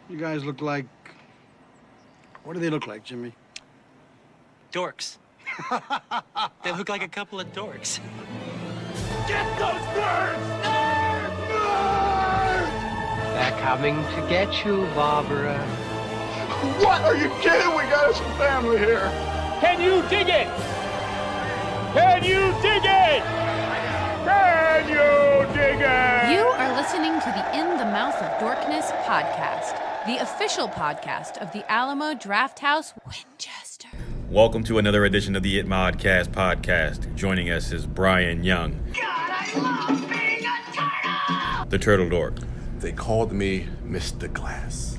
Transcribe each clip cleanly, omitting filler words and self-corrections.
You guys look like... What do they look like, Jimmy? Dorks. They look like a couple of dorks. Get those birds! Birds! They're coming to get you, Barbara. What? Are you kidding? We got some family here. Can you dig it? Can you dig it? Can you dig it? You are listening to the In the Mouth of Dorkness podcast, the official podcast of the Alamo Drafthouse, Winchester. Welcome to another edition of the REVIEWcast podcast. Joining us is Brian Young. God, I love being a turtle! The Turtle Dork. They called me Mr. Glass.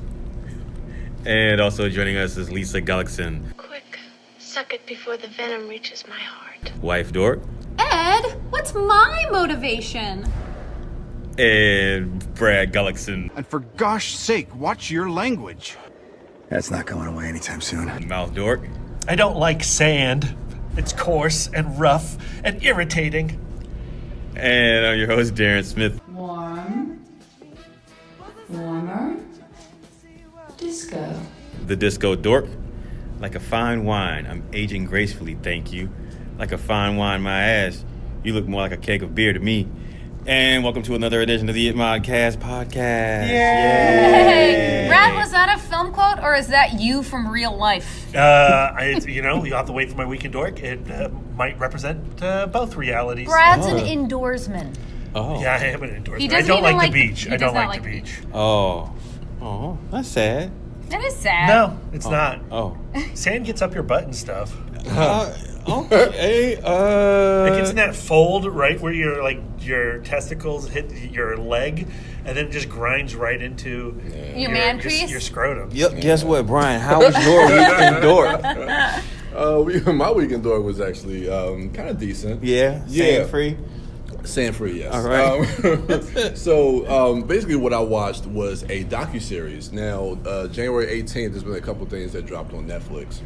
And also joining us is Lisa Gullickson. Quick, suck it before the venom reaches my heart. Wife Dork. Ed, what's my motivation? And Brad Gullickson. And for gosh sake, watch your language. That's not going away anytime soon. Mouth Dork. I don't like sand. It's coarse and rough and irritating. And I'm your host, Darren Smith. Warm. Warmer. Disco. The Disco Dork. Like a fine wine, I'm aging gracefully, thank you. Like a fine wine, my ass. You look more like a keg of beer to me. And welcome to another edition of the REVIEWcast podcast. Hey, Brad, was that a film quote or is that you from real life? You have to wait for my weekend dork. It might represent both realities. Brad's an indoorsman. Oh. Yeah, I am an indoorsman. He I doesn't don't even like the beach. he I does don't not like the beach. Oh. Oh, that's sad. That is sad. No, it's not. Oh. Sand gets up your butt and stuff. Okay. It gets in that fold right where your testicles hit your leg, and then it just grinds right into Your man crease? your scrotum. Yep. Guess what, Brian? How was your weekend dork? My weekend dork was actually kind of decent. Yeah. Sand free. Sand free, yes. All right. So basically what I watched was a docu-series. Now, January 18th, there's been a couple things that dropped on Netflix.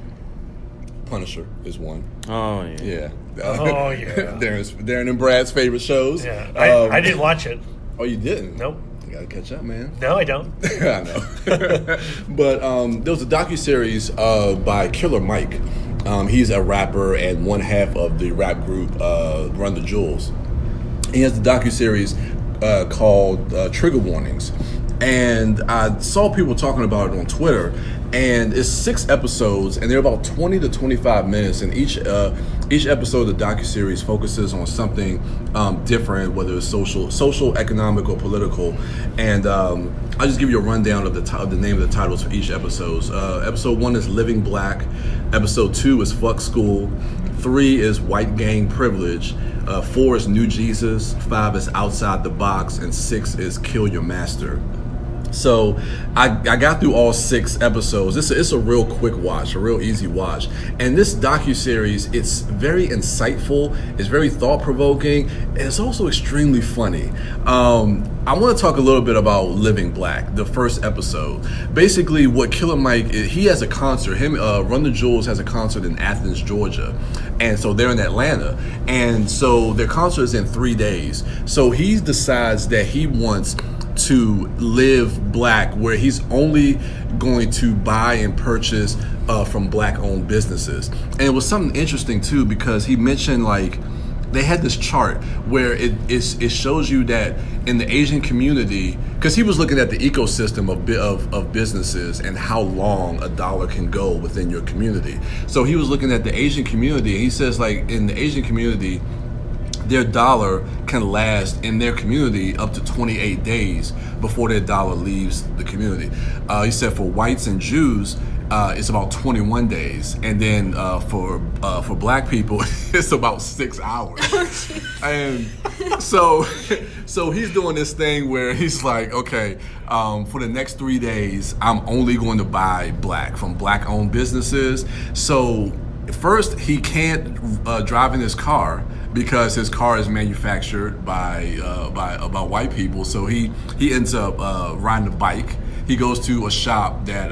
Punisher is one. Oh, yeah. Yeah. Oh, yeah. Darren and Brad's favorite shows. Yeah, I didn't watch it. Oh, you didn't? Nope. You gotta catch up, man. No, I don't. I know. But there was a docu-series by Killer Mike. He's a rapper and one half of the rap group Run the Jewels. He has the docu-series called Trigger Warnings. And I saw people talking about it on Twitter, and it's 6 episodes, and they're about 20 to 25 minutes, and each episode of the docuseries focuses on something different, whether it's social, economic, or political. And I'll just give you a rundown of the name of the titles for each episode. Episode 1 is Living Black. Episode 2 is Fuck School. 3 is White Gang Privilege. 4 is New Jesus. 5 is Outside the Box, and 6 is Kill Your Master. So I got through all 6 episodes. It's a real quick watch, a real easy watch. And this docuseries, it's very insightful, it's very thought-provoking, and it's also extremely funny. I want to talk a little bit about Living Black, the first episode. Basically, what Killer Mike, he has a concert. Run the Jewels has a concert in Athens, Georgia. And so they're in Atlanta. And so their concert is in 3 days. So he decides that he wants to live black, where he's only going to buy and purchase from black-owned businesses. And it was something interesting too, because he mentioned they had this chart where it shows you that in the Asian community, because he was looking at the ecosystem of businesses and how long a dollar can go within your community. So he was looking at the Asian community, and he says in the Asian community, their dollar can last in their community up to 28 days before their dollar leaves the community. He said for whites and Jews, it's about 21 days, and then for black people, it's about 6 hours. And so he's doing this thing where he's like, okay, for the next 3 days, I'm only going to buy black from black-owned businesses. So first, he can't drive in his car because his car is manufactured by white people. So he ends up riding a bike. He goes to a shop that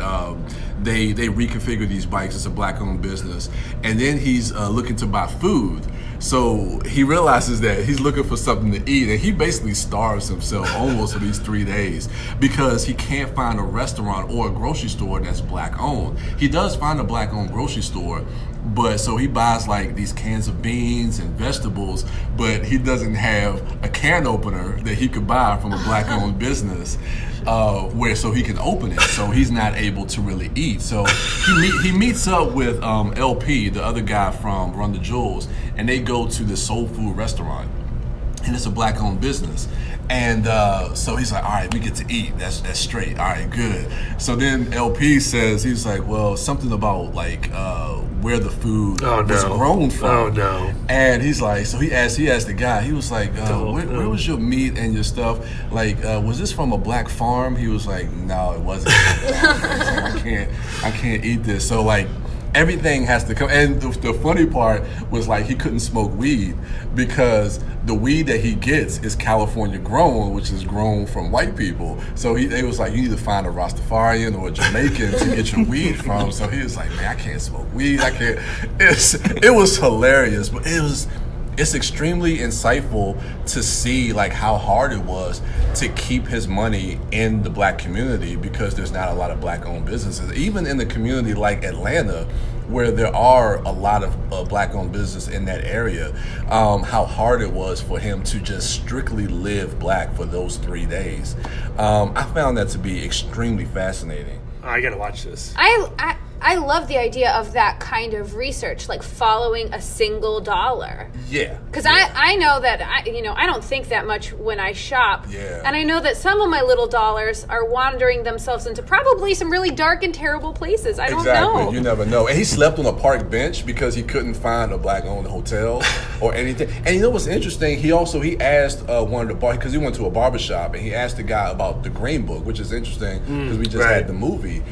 they reconfigure these bikes. It's a black-owned business, and then he's looking to buy food. So he realizes that he's looking for something to eat, and he basically starves himself almost for these 3 days because he can't find a restaurant or a grocery store that's black owned. He does find a black owned grocery store, but so he buys like these cans of beans and vegetables, but he doesn't have a can opener that he could buy from a black owned business where so he can open it. So he's not able to really eat. So he meets up with LP, the other guy from Run the Jewels, and they go to this soul food restaurant, and it's a black owned business. And so he's like, all right, we get to eat. That's straight. All right, good. So then LP says, he's like, well, something about like where the food was grown from. Oh no. And he's like, so he asked the guy, he was like, where was your meat and your stuff? Like, was this from a black farm? He was like, no, it wasn't. I can't eat this. So like, everything has to come. And the funny part was like he couldn't smoke weed because the weed that he gets is California grown, which is grown from white people. So they was like, you need to find a Rastafarian or a Jamaican to get your weed from. So he was like, man, I can't smoke weed. I can't. It was hilarious, but it's extremely insightful to see like how hard it was to keep his money in the black community because there's not a lot of black owned businesses. Even in the community like Atlanta, where there are a lot of black owned business in that area, how hard it was for him to just strictly live black for those 3 days. I found that to be extremely fascinating. I gotta watch this. I love the idea of that kind of research, like following a single dollar. Yeah. Because I know that, I don't think that much when I shop. Yeah. And I know that some of my little dollars are wandering themselves into probably some really dark and terrible places. I don't know. Exactly. You never know. And he slept on a park bench because he couldn't find a black-owned hotel or anything. And you know what's interesting? He asked one of the bar, because he went to a barbershop, and he asked the guy about the Green Book, which is interesting because we just had the movie.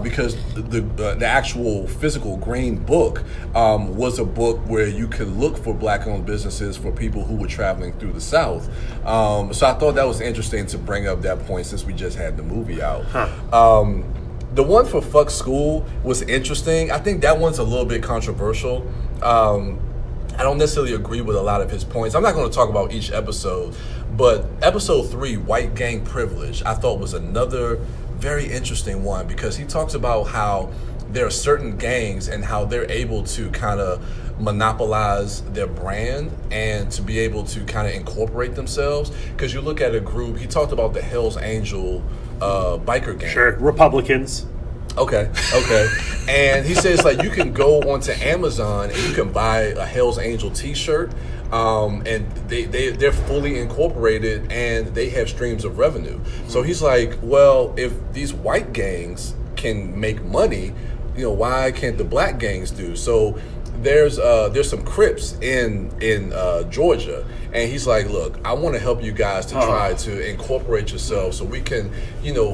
Because the actual physical Green Book was a book where you could look for black-owned businesses for people who were traveling through the South. So I thought that was interesting to bring up that point since we just had the movie out. The one for Fuck School was interesting. I think that one's a little bit controversial. I don't necessarily agree with a lot of his points. I'm not going to talk about each episode, but episode 3, White Gang Privilege, I thought was another very interesting one because he talks about how there are certain gangs and how they're able to kind of monopolize their brand and to be able to kind of incorporate themselves. Because you look at a group, he talked about the Hells Angel biker gang. Sure, Republicans. Okay. And he says like you can go onto Amazon and you can buy a Hells Angel t-shirt. And they're fully incorporated and they have streams of revenue. So he's like, well, if these white gangs can make money, why can't the black gangs do? So there's some Crips in Georgia, and he's like, look, I want to help you guys to try to incorporate yourselves so we can,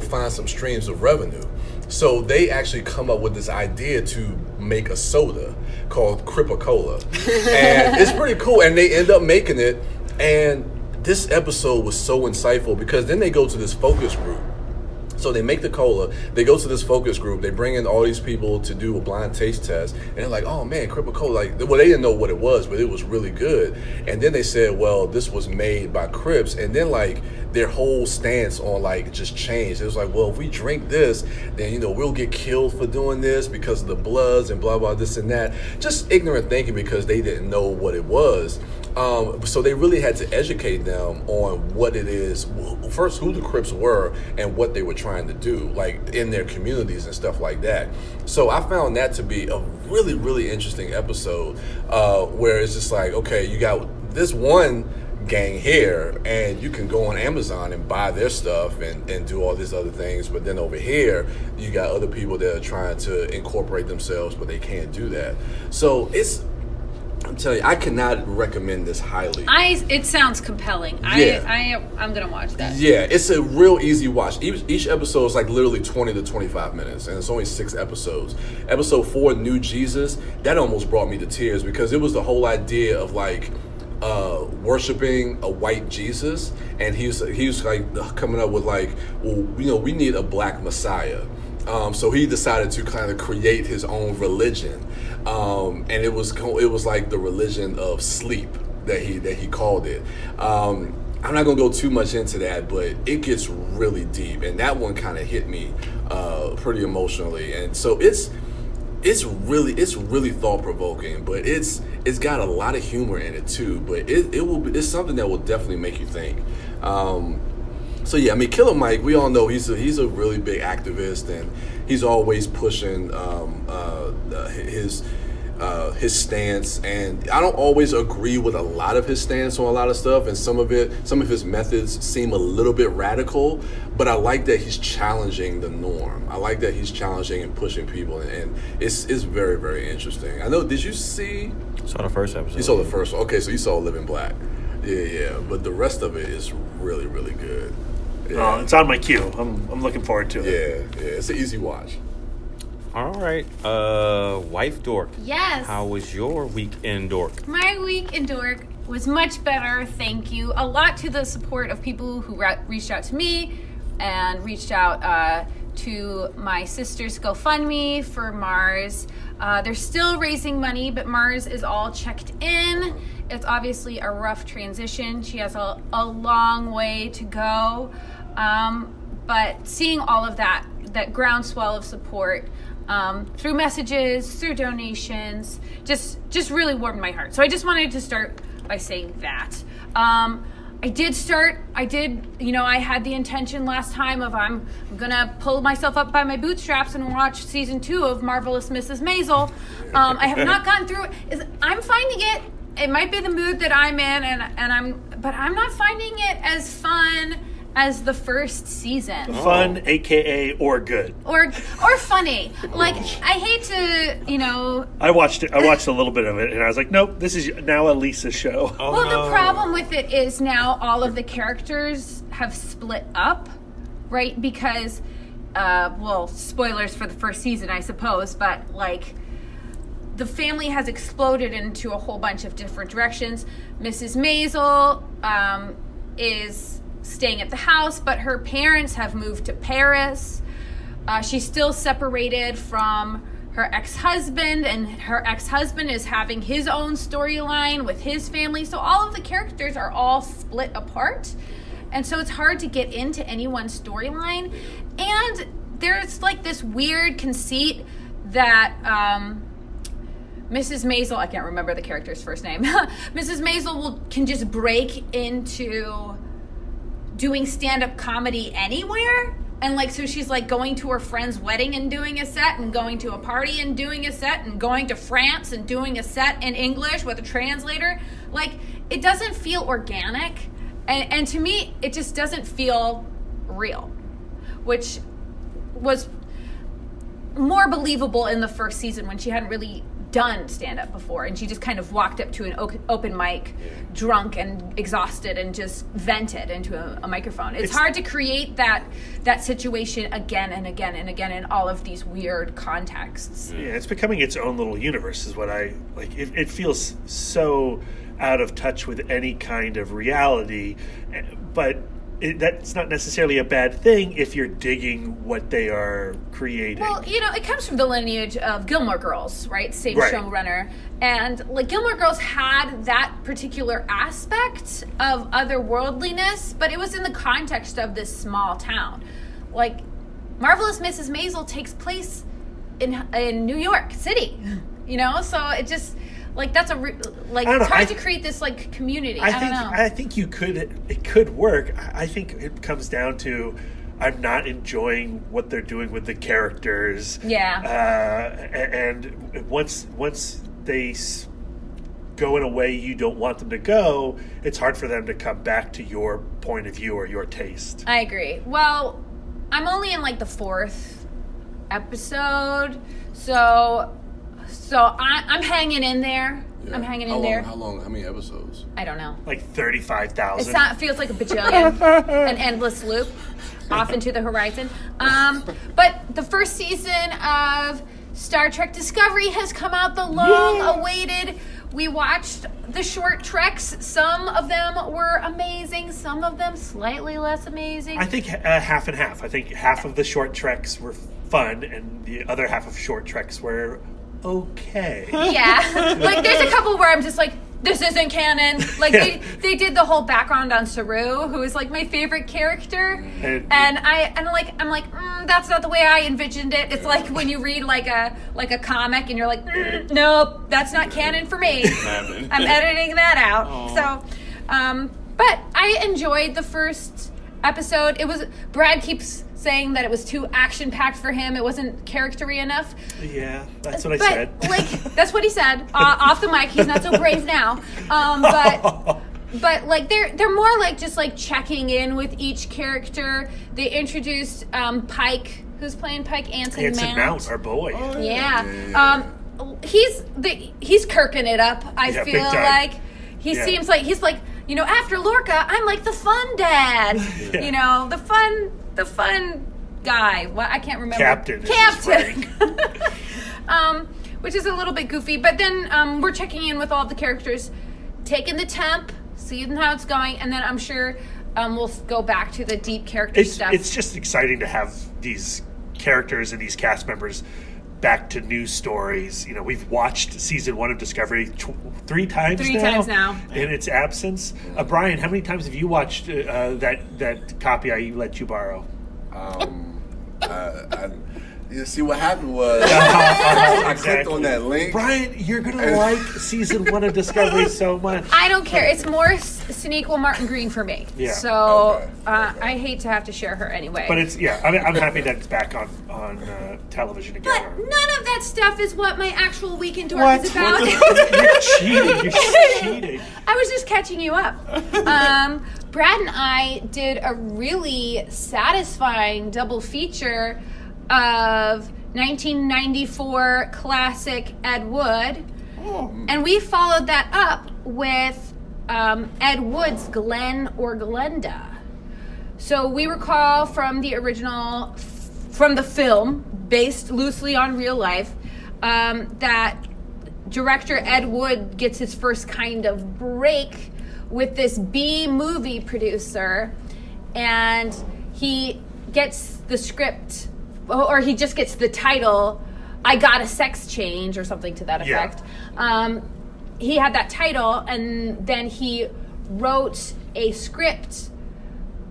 find some streams of revenue. So they actually come up with this idea to make a soda called Cripa-Cola. And it's pretty cool. And they end up making it. And this episode was so insightful because then they go to this focus group. So they make the cola, they go to this focus group, they bring in all these people to do a blind taste test, and they're like, oh man, Cripa-Cola, they didn't know what it was, but it was really good. And then they said, well, this was made by Crips, and then their whole stance on just changed. It was like, well, if we drink this, then we'll get killed for doing this because of the bloods and blah blah this and that. Just ignorant thinking because they didn't know what it was. So they really had to educate them on what it is, first who the Crips were and what they were trying to do, in their communities and stuff like that. So I found that to be a really, really interesting episode where it's just like, okay, you got this one gang here and you can go on Amazon and buy their stuff and do all these other things, but then over here you got other people that are trying to incorporate themselves, but they can't do that. So I'm telling you, I cannot recommend this highly. It sounds compelling. Yeah. I'm gonna watch that. Yeah, it's a real easy watch. Each episode is literally 20 to 25 minutes, and it's only 6 episodes. Episode 4, New Jesus, that almost brought me to tears because it was the whole idea of worshiping a white Jesus, and he was coming up with well, we need a black Messiah. So he decided to kind of create his own religion, and it was like the religion of sleep that he called it. I'm not gonna go too much into that, but it gets really deep, and that one kind of hit me pretty emotionally, and so it's really thought provoking, but it's got a lot of humor in it too. But it's something that will definitely make you think. So yeah, I mean, Killer Mike, we all know he's a really big activist, and he's always pushing his stance. And I don't always agree with a lot of his stance on a lot of stuff, and some of his methods seem a little bit radical. But I like that he's challenging the norm. I like that he's challenging and pushing people, and it's very, very interesting. I know. Did you see? Saw the first episode. You saw the first one. Okay, so you saw Living Black. Yeah. But the rest of it is really, really good. Yeah. It's on my queue. I'm looking forward to it. Yeah. It's an easy watch. All right. Wife Dork. Yes. How was your week in Dork? My week in Dork was much better, thank you. A lot to the support of people who reached out to me and reached out to my sister's GoFundMe for Mars. They're still raising money, but Mars is all checked in. It's obviously a rough transition. She has a long way to go. But seeing all of that groundswell of support through messages, through donations, just really warmed my heart. So I just wanted to start by saying that. I had the intention last time of I'm gonna pull myself up by my bootstraps and watch season 2 of Marvelous Mrs. Maisel. I have not gotten through it. I'm finding it. It might be the mood that I'm in, but I'm not finding it as fun as the first season. Fun, aka or good. Or funny. Like, I hate to, I watched a little bit of it, and I was like, nope, this is now a Lisa show. The problem with it is now all of the characters have split up, right? Because, spoilers for the first season, I suppose, but, like, the family has exploded into a whole bunch of different directions. Mrs. Maisel is staying at the house, but her parents have moved to Paris. She's still separated from her ex-husband, and her ex-husband is having his own storyline with his family. So all of the characters are all split apart. And so it's hard to get into anyone's storyline. And there's like this weird conceit that Mrs. Maisel, I can't remember the character's first name, Mrs. Maisel can just break into doing stand-up comedy anywhere. And like, so she's like going to her friend's wedding and doing a set, and going to a party and doing a set, and going to France and doing a set in English with a translator. Like, it doesn't feel organic. And to me, it just doesn't feel real, which was more believable in the first season when she hadn't really done stand-up before, and she just kind of walked up to an open mic drunk and exhausted and just vented into a microphone. It's hard to create that situation again and again and again in all of these weird contexts. Yeah, it's becoming its own little universe is what I like. It feels so out of touch with any kind of reality, but that's not necessarily a bad thing if you're digging what they are creating. Well, it comes from the lineage of Gilmore Girls, right? Same showrunner. And like Gilmore Girls had that particular aspect of otherworldliness, but it was in the context of this small town. Like, Marvelous Mrs. Maisel takes place in New York City, So it just... Like, that's it's hard to create this, like, community. I don't know. I think it could work. I think it comes down to I'm not enjoying what they're doing with the characters. Yeah. And once they go in a way you don't want them to go, it's hard for them to come back to your point of view or your taste. I agree. Well, I'm only in, like, the 4th episode, so I'm hanging in there. Yeah. I'm hanging in there. How long? How many episodes? I don't know. Like 35,000. It feels like a bajillion. An endless loop off into the horizon. But the first season of Star Trek Discovery has come out, the long-awaited We watched the short treks. Some of them were amazing. Some of them slightly less amazing. I think half and half. I think half of the short treks were fun, and the other half of short treks were okay. Yeah. Like, there's a couple where I'm just like, this isn't canon. Like, they did the whole background on Saru, who is like my favorite character, and I'm like, that's not the way I envisioned it. It's like when you read like a comic and you're like, nope, that's not canon for me. I'm editing that out. Aww. So, but I enjoyed the first episode. Brad keeps saying that it was too action-packed for him. It wasn't character-y enough. Yeah, that's what I said. Like, that's what he said off the mic. He's not so brave now. But like they're more like just like checking in with each character. They introduced Pike, who's playing Pike, Anson Mount, our boy. Oh, yeah. He's kirking it up. I feel like he seems like he's like, you know, after Lorca, I'm like the fun dad. Yeah. You know, the fun guy. Well, I can't remember. Captain. Which is a little bit goofy. But then we're checking in with all the characters, taking the temp, seeing how it's going, and then I'm sure we'll go back to the deep character stuff. It's just exciting to have these characters and these cast members back to new stories. You know, we've watched season 1 of Discovery three times now in its absence. Brian, how many times have you watched that copy I let you borrow? You see, what happened was I clicked on that link. Brian, you're gonna like season 1 of Discovery so much. I don't care. It's more Sonequa Martin Green for me. Yeah. So I hate to have to share her anyway. But it's I'm happy that it's back on television again. But none of that stuff is what my actual Weekend Dork is about. You're cheating. I was just catching you up. Brad and I did a really satisfying double feature of 1994 classic Ed Wood, and we followed that up with Ed Wood's Glen or Glenda. So we recall from the original, from the film, based loosely on real life, that director Ed Wood gets his first kind of break with this B-movie producer, and he gets the script, or he just gets the title, I Got a Sex Change, or something to that effect. Yeah. He had that title, and then he wrote a script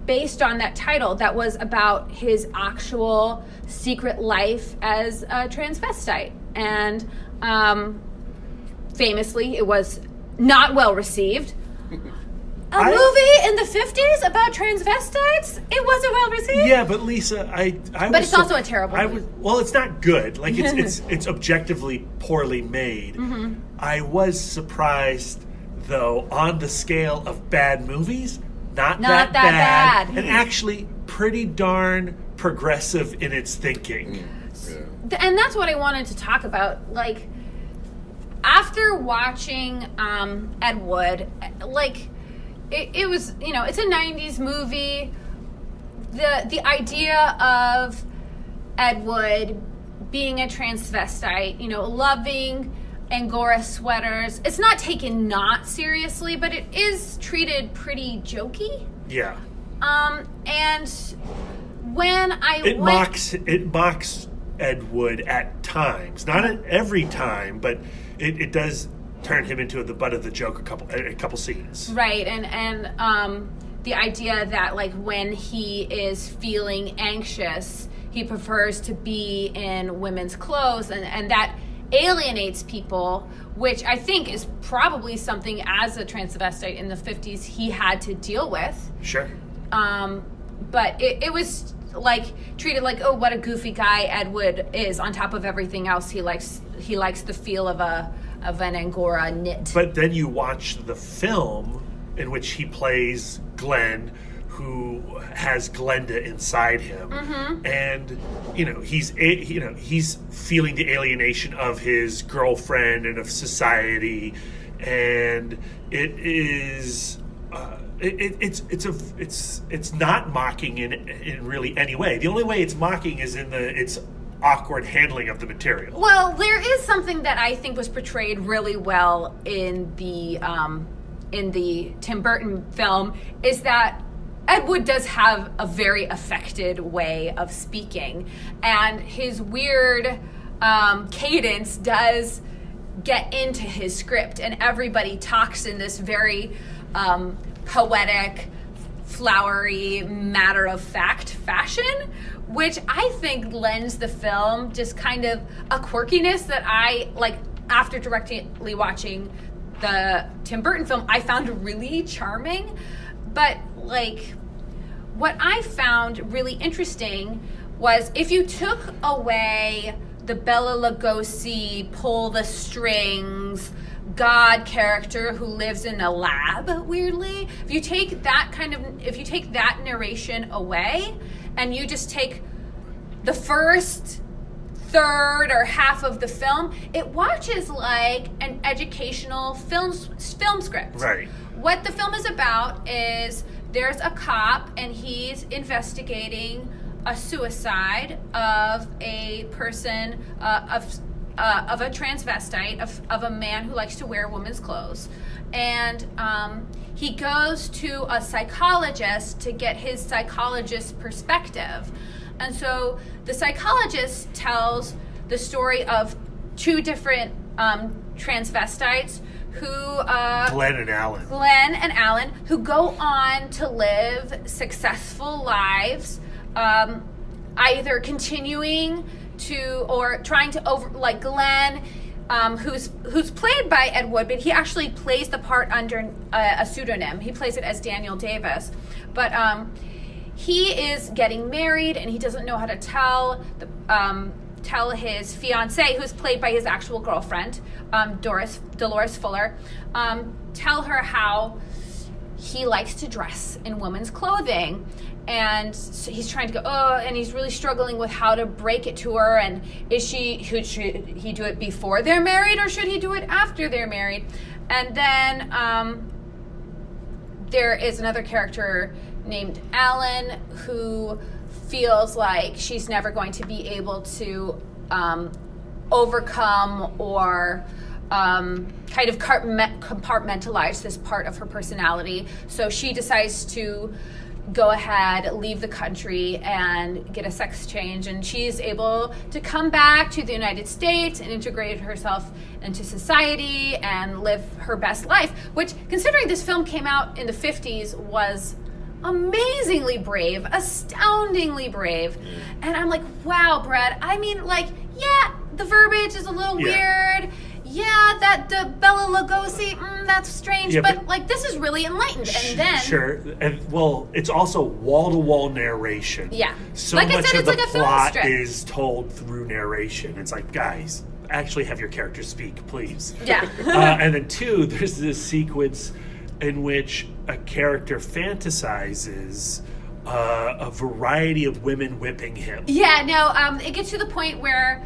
based on that title that was about his actual secret life as a transvestite. And famously, it was not well received. A movie in the 50s about transvestites? It wasn't well received. Yeah, but Lisa, But it's also a terrible movie. Well, it's not good. Like, it's objectively poorly made. Mm-hmm. I was surprised, though, on the scale of bad movies, not that bad. And actually pretty darn progressive in its thinking. Yeah. And that's what I wanted to talk about. Like, after watching Ed Wood, like, it was, you know, it's a 90s movie. The idea of Ed Wood being a transvestite, you know, loving Angora sweaters, it's not taken not seriously, but it is treated pretty jokey. Yeah. And when it mocks Ed Wood at times, not at every time, but it does turn him into the butt of the joke a couple scenes. Right, and the idea that, like, when he is feeling anxious, he prefers to be in women's clothes, and that alienates people, which I think is probably something as a transvestite in the 50s he had to deal with. Sure. But it was like treated like, oh, what a goofy guy Ed Wood is. On top of everything else, he likes the feel of an Angora knit. But then you watch the film in which he plays Glen, who has Glenda inside him, mm-hmm. and he's feeling the alienation of his girlfriend and of society, and it is it's not mocking in really any way. The only way it's mocking is in it's awkward handling of the material. Well, there is something that I think was portrayed really well in the Tim Burton film, is that Ed Wood does have a very affected way of speaking, and his weird cadence does get into his script, and everybody talks in this very poetic, flowery, matter-of-fact fashion, which I think lends the film just kind of a quirkiness that I, like, after directly watching the Tim Burton film, I found really charming. But, like, what I found really interesting was if you took away the Bela Lugosi pull the strings God character who lives in a lab, weirdly, if you take that narration away and you just take the first third or half of the film, it watches like an educational film script. Right. What the film is about is there's a cop and he's investigating a suicide of a person, of a transvestite, of a man who likes to wear women's clothes. And he goes to a psychologist to get his psychologist's perspective. And so the psychologist tells the story of two different transvestites who Glen and Alan, who go on to live successful lives, either continuing to or trying to like Glen, who's played by Ed Wood, but he actually plays the part under a pseudonym. He plays it as Daniel Davis, but he is getting married and he doesn't know how to tell his fiancée, who's played by his actual girlfriend, Dolores Fuller, tell her how he likes to dress in women's clothing. And so he's trying to go, and he's really struggling with how to break it to her. And should he do it before they're married or should he do it after they're married? And then there is another character named Alan who feels like she's never going to be able to overcome or kind of compartmentalize this part of her personality. So she decides to go ahead, leave the country, and get a sex change. And she's able to come back to the United States and integrate herself into society and live her best life, which, considering this film came out in the 50s, was amazingly brave, astoundingly brave. And I'm like, wow, Brad. I mean, like, yeah, the verbiage is a little weird. Yeah, that the Bela Lugosi, that's strange, but like this is really enlightened. And then and well, it's also wall-to-wall narration. Yeah, so like much I said, of it's the like a film plot strip. is told through narration. It's like, guys, actually have your characters speak, please. Yeah. And then two, there's this sequence in which a character fantasizes a variety of women whipping him. Yeah, no, it gets to the point where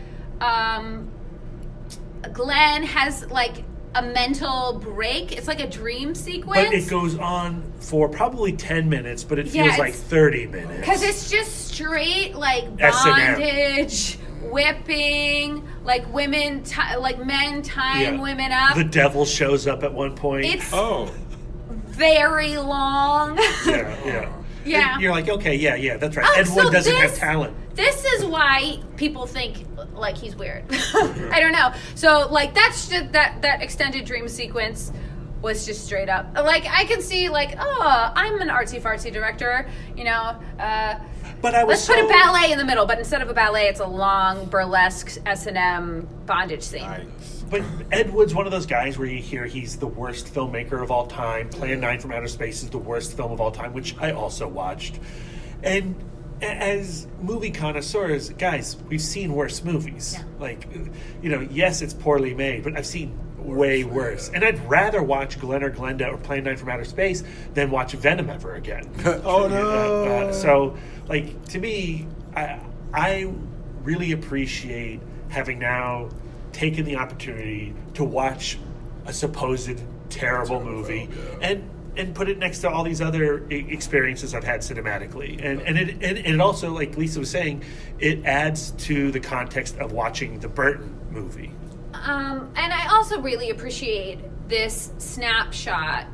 Glen has like a mental break. It's like a dream sequence. But it goes on for probably 10 minutes, but it feels like 30 minutes. Because it's just straight like S&M. bondage, whipping, like women, like men tying women up. The devil shows up at one point. It's very long. Yeah. Yeah. You're like, okay, yeah, that's right. Ed Wood doesn't have talent. This is why people think like he's weird. I don't know. So like that's just that extended dream sequence was just straight up. Like I can see like, I'm an artsy fartsy director, you know. But I was let's put a ballet in the middle, but instead of a ballet, it's a long burlesque S&M bondage scene. But Ed Wood's one of those guys where you hear he's the worst filmmaker of all time. Plan 9 from Outer Space is the worst film of all time, which I also watched. And as movie connoisseurs, guys, we've seen worse movies. Yeah. Like, you know, yes, it's poorly made, but I've seen way worse. And I'd rather watch Glen or Glenda or Plan 9 from Outer Space than watch Venom ever again. Oh, no. So, like, to me, I really appreciate having now taken the opportunity to watch a supposed terrible movie and and put it next to all these other experiences I've had cinematically. And it also, like Lisa was saying, it adds to the context of watching the Burton movie. And I also really appreciate this snapshot,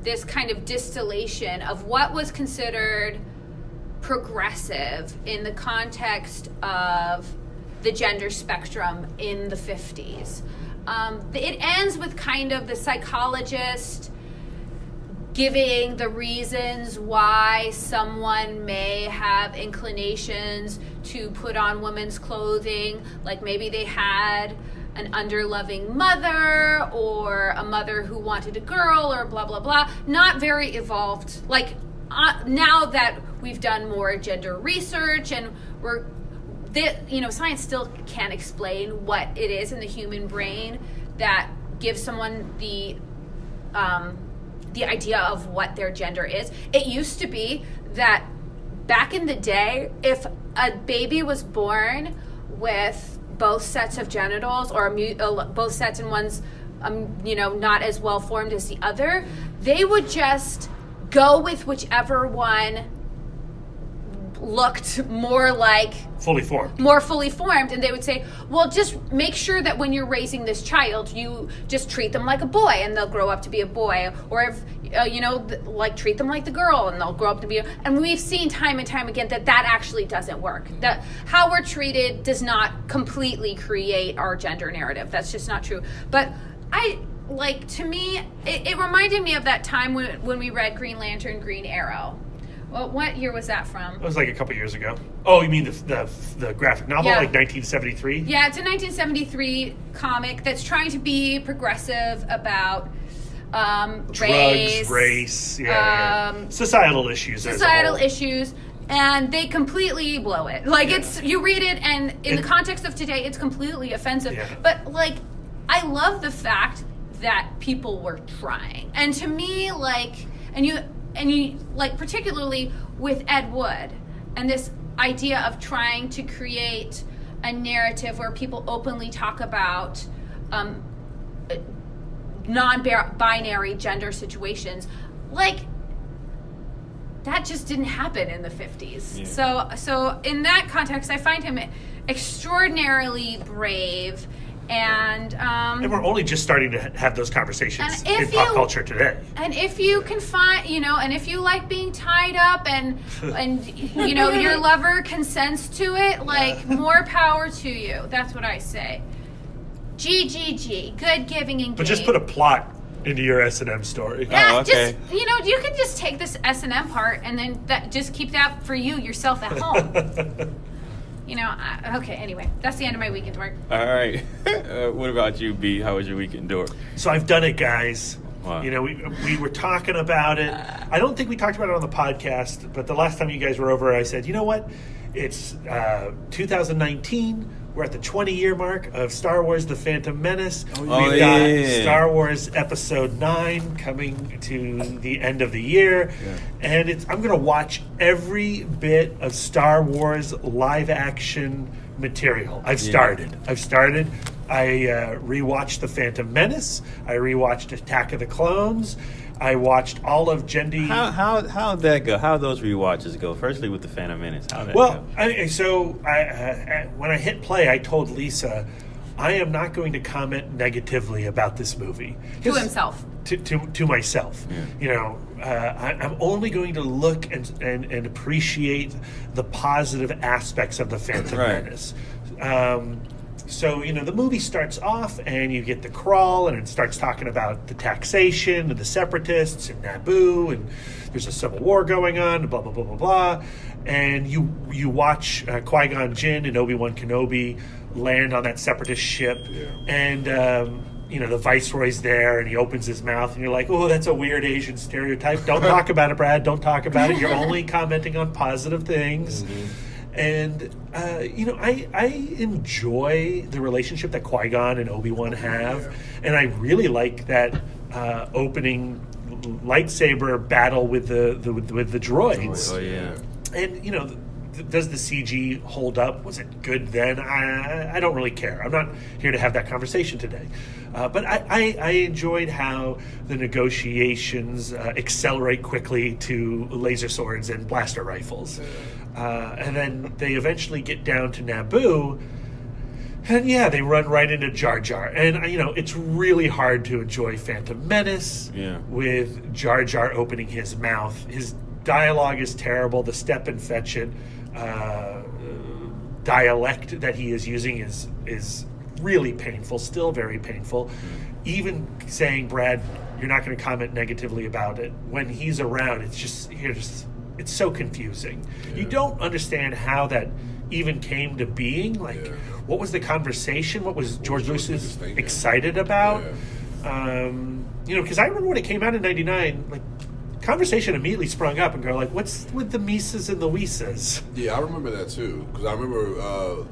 this kind of distillation of what was considered progressive in the context of the gender spectrum in the 50s. It ends with kind of the psychologist giving the reasons why someone may have inclinations to put on women's clothing, like maybe they had an underloving mother or a mother who wanted a girl or blah, blah, blah. Not very evolved. Like, now that we've done more gender research and science still can't explain what it is in the human brain that gives someone the idea of what their gender is. It used to be that back in the day, if a baby was born with both sets of genitals or both sets and one's not as well formed as the other, they would just go with whichever one looked more like more fully formed, and they would say, well, just make sure that when you're raising this child, you just treat them like a boy and they'll grow up to be a boy, or if treat them like the girl and they'll grow up to be and we've seen time and time again that actually doesn't work. That how we're treated does not completely create our gender narrative. That's just not true. But to me, it reminded me of that time when we read Green Lantern, Green Arrow. Well, what year was that from? It was like a couple years ago. Oh, you mean the graphic novel, yeah. Like 1973? Yeah, it's a 1973 comic that's trying to be progressive about drugs, race, societal issues. Societal issues, and they completely blow it. It's you read it, and in the context of today, it's completely offensive. Yeah. But I love the fact that people were trying, and to me, and you particularly with Ed Wood and this idea of trying to create a narrative where people openly talk about non-binary gender situations, that just didn't happen in the 50s. Yeah. So in that context, I find him extraordinarily brave. And we're only just starting to have those conversations in pop culture today. And if you can find, and if you like being tied up and your lover consents to it, more power to you. That's what I say. GGG, good giving and But just put a plot into your S&M story. Yeah, okay. You can just take this S&M part and then just keep that for yourself at home. Okay, anyway, that's the end of my weekend work. All right. What about you, B? How was your weekend, Dork? So I've done it, guys. Wow. We were talking about it. I don't think we talked about it on the podcast, but the last time you guys were over, I said, you know what? It's 2019. We're at the 20-year mark of Star Wars The Phantom Menace. We've got Star Wars Episode 9 coming to the end of the year. Yeah. And I'm going to watch every bit of Star Wars live-action material. I've started. I rewatched The Phantom Menace. I rewatched Attack of the Clones. I watched all of Jendi. How'd that go? How'd those rewatches go? Firstly, with the Phantom Menace, how'd that go? When I hit play, I told Lisa, I am not going to comment negatively about this movie. To himself. To myself. Yeah. I'm only going to look and appreciate the positive aspects of the Phantom Menace. So, the movie starts off and you get the crawl and it starts talking about the taxation and the separatists and Naboo and there's a civil war going on, blah, blah, blah, blah, blah. And you watch Qui-Gon Jinn and Obi-Wan Kenobi land on that separatist ship. Yeah. And, the Viceroy's there and he opens his mouth and you're like, oh, that's a weird Asian stereotype. Don't talk about it, Brad. Don't talk about it. You're only commenting on positive things. Mm-hmm. And, I enjoy the relationship that Qui-Gon and Obi-Wan have. And I really like that opening lightsaber battle with the droids. Oh, yeah. And, does the CG hold up? Was it good then? I don't really care. I'm not here to have that conversation today. But I enjoyed how the negotiations accelerate quickly to laser swords and blaster rifles. And then they eventually get down to Naboo. And yeah, they run right into Jar Jar. And, it's really hard to enjoy Phantom Menace with Jar Jar opening his mouth. His dialogue is terrible. The step and fetch it dialect that he is using is really painful, still very painful. Even saying, Brad, you're not going to comment negatively about it. When he's around, it's so confusing. You don't understand how that even came to being. What was the conversation? What was George Lucas excited about? Because I remember when it came out in 99, conversation immediately sprung up and go what's with the Mises and the Weeses? Yeah, I remember that too. Because I remember,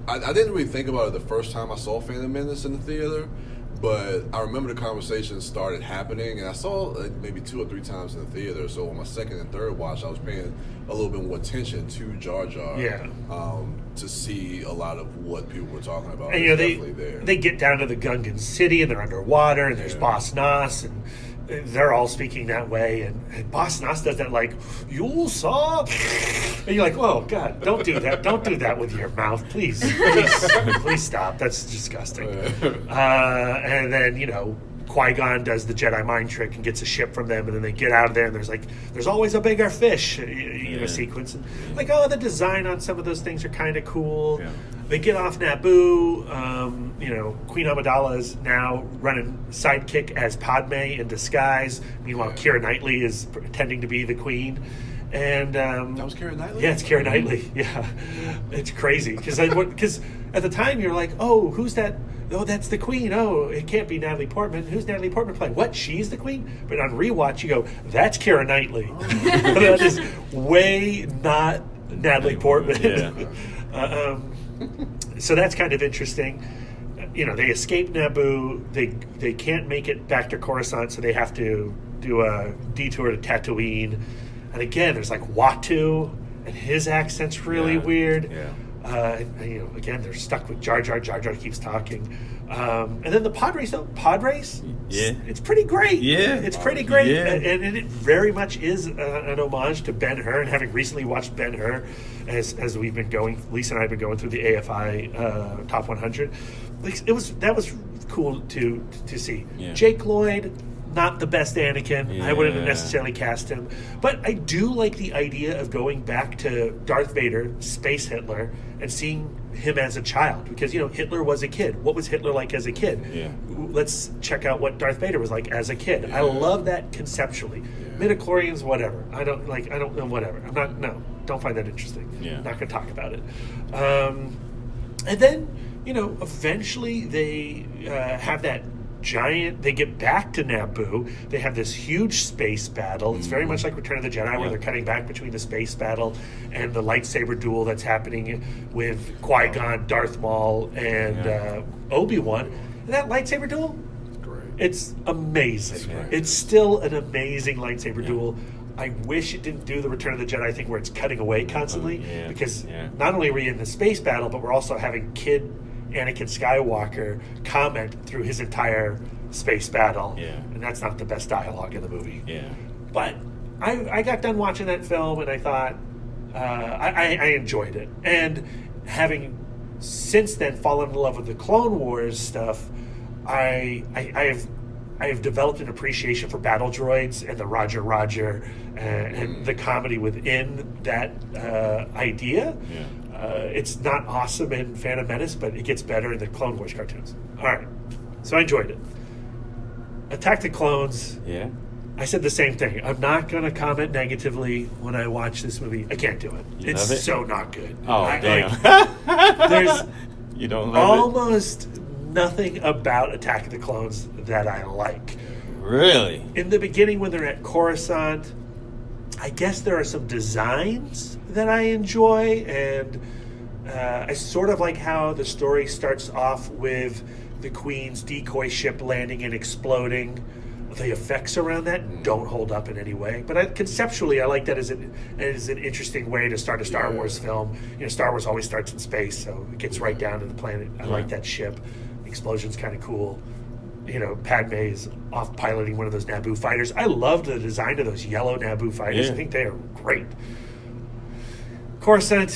I didn't really think about it the first time I saw Phantom Menace in the theater, but I remember the conversation started happening, and I saw maybe 2 or 3 times in the theater. So on my second and third watch, I was paying a little bit more attention to Jar Jar. To see a lot of what people were talking about. And they get down to the Gungan city, and they're underwater, and there's Boss Nass, and they're all speaking that way, and Boss Nass does that you saw, and you're oh God, don't do that, don't do that with your mouth, please stop, that's disgusting. And then Qui-Gon does the Jedi mind trick and gets a ship from them, and then they get out of there, and there's always a bigger fish sequence, and the design on some of those things are kind of cool. They get off Naboo. Queen Amidala is now running sidekick as Padme in disguise. Meanwhile, Keira Knightley is pretending to be the queen. And that was Keira Knightley? Yeah, it's Keira Knightley. Yeah. It's crazy. Because at the time, you're oh, who's that? Oh, that's the queen. Oh, it can't be Natalie Portman. Who's Natalie Portman playing? What? She's the queen? But on rewatch, you go, that's Keira Knightley. Oh. That is way not Natalie Portman. Yeah. So that's kind of interesting. They escape Naboo. They can't make it back to Coruscant, so they have to do a detour to Tatooine. And again, there's Watu, and his accent's really weird. Yeah. Again, they're stuck with Jar Jar. Jar Jar keeps talking. And then the pod race, it's pretty great. Yeah. It's pretty great. Yeah. And it very much is an homage to Ben-Hur. And having recently watched Ben-Hur, as we've been going, Lisa and I have been going through the AFI Top 100, that was cool to see. Yeah. Jake Lloyd, not the best Anakin. Yeah. I wouldn't necessarily cast him. But I do like the idea of going back to Darth Vader, Space Hitler, and seeing him as a child. Because, Hitler was a kid. What was Hitler like as a kid? Yeah. Let's check out what Darth Vader was like as a kid. Yeah. I love that conceptually. Yeah. Midichlorians, whatever. I don't know, whatever. Don't find that interesting. Yeah. I'm not going to talk about it. And then, eventually they have that they get back to Naboo. They have this huge space battle. It's very much like Return of the Jedi, where they're cutting back between the space battle and the lightsaber duel that's happening with Qui-Gon, Darth Maul, and Obi-Wan. And that lightsaber duel, it's amazing. It's still an amazing lightsaber duel. I wish it didn't do the Return of the Jedi thing where it's cutting away constantly, because not only are we in the space battle, but we're also having kid Anakin Skywalker comment through his entire space battle. Yeah. And that's not the best dialogue in the movie. Yeah. But I got done watching that film, and I thought I enjoyed it. And having since then fallen in love with the Clone Wars stuff, I have developed an appreciation for battle droids and the Roger and the comedy within that idea. Yeah. It's not awesome in Phantom Menace, but it gets better in the Clone Wars cartoons. All right. So I enjoyed it. Attack the Clones. Yeah. I said the same thing. I'm not going to comment negatively when I watch this movie. I can't do it. It's so not good. Oh, damn. There's you don't love almost nothing about Attack of the Clones that I like. Really? In the beginning, when they're at Coruscant, I guess there are some designs that I enjoy, and I sort of like how the story starts off with the Queen's decoy ship landing and exploding. the effects around that don't hold up in any way. But conceptually, I like that as an interesting way to start a Star Wars film. Star Wars always starts in space, so it gets right down to the planet. I like that ship. The explosion's kind of cool. Padme is off piloting one of those Naboo fighters. I loved the design of those yellow Naboo fighters. Yeah. I think they are great. Coruscant,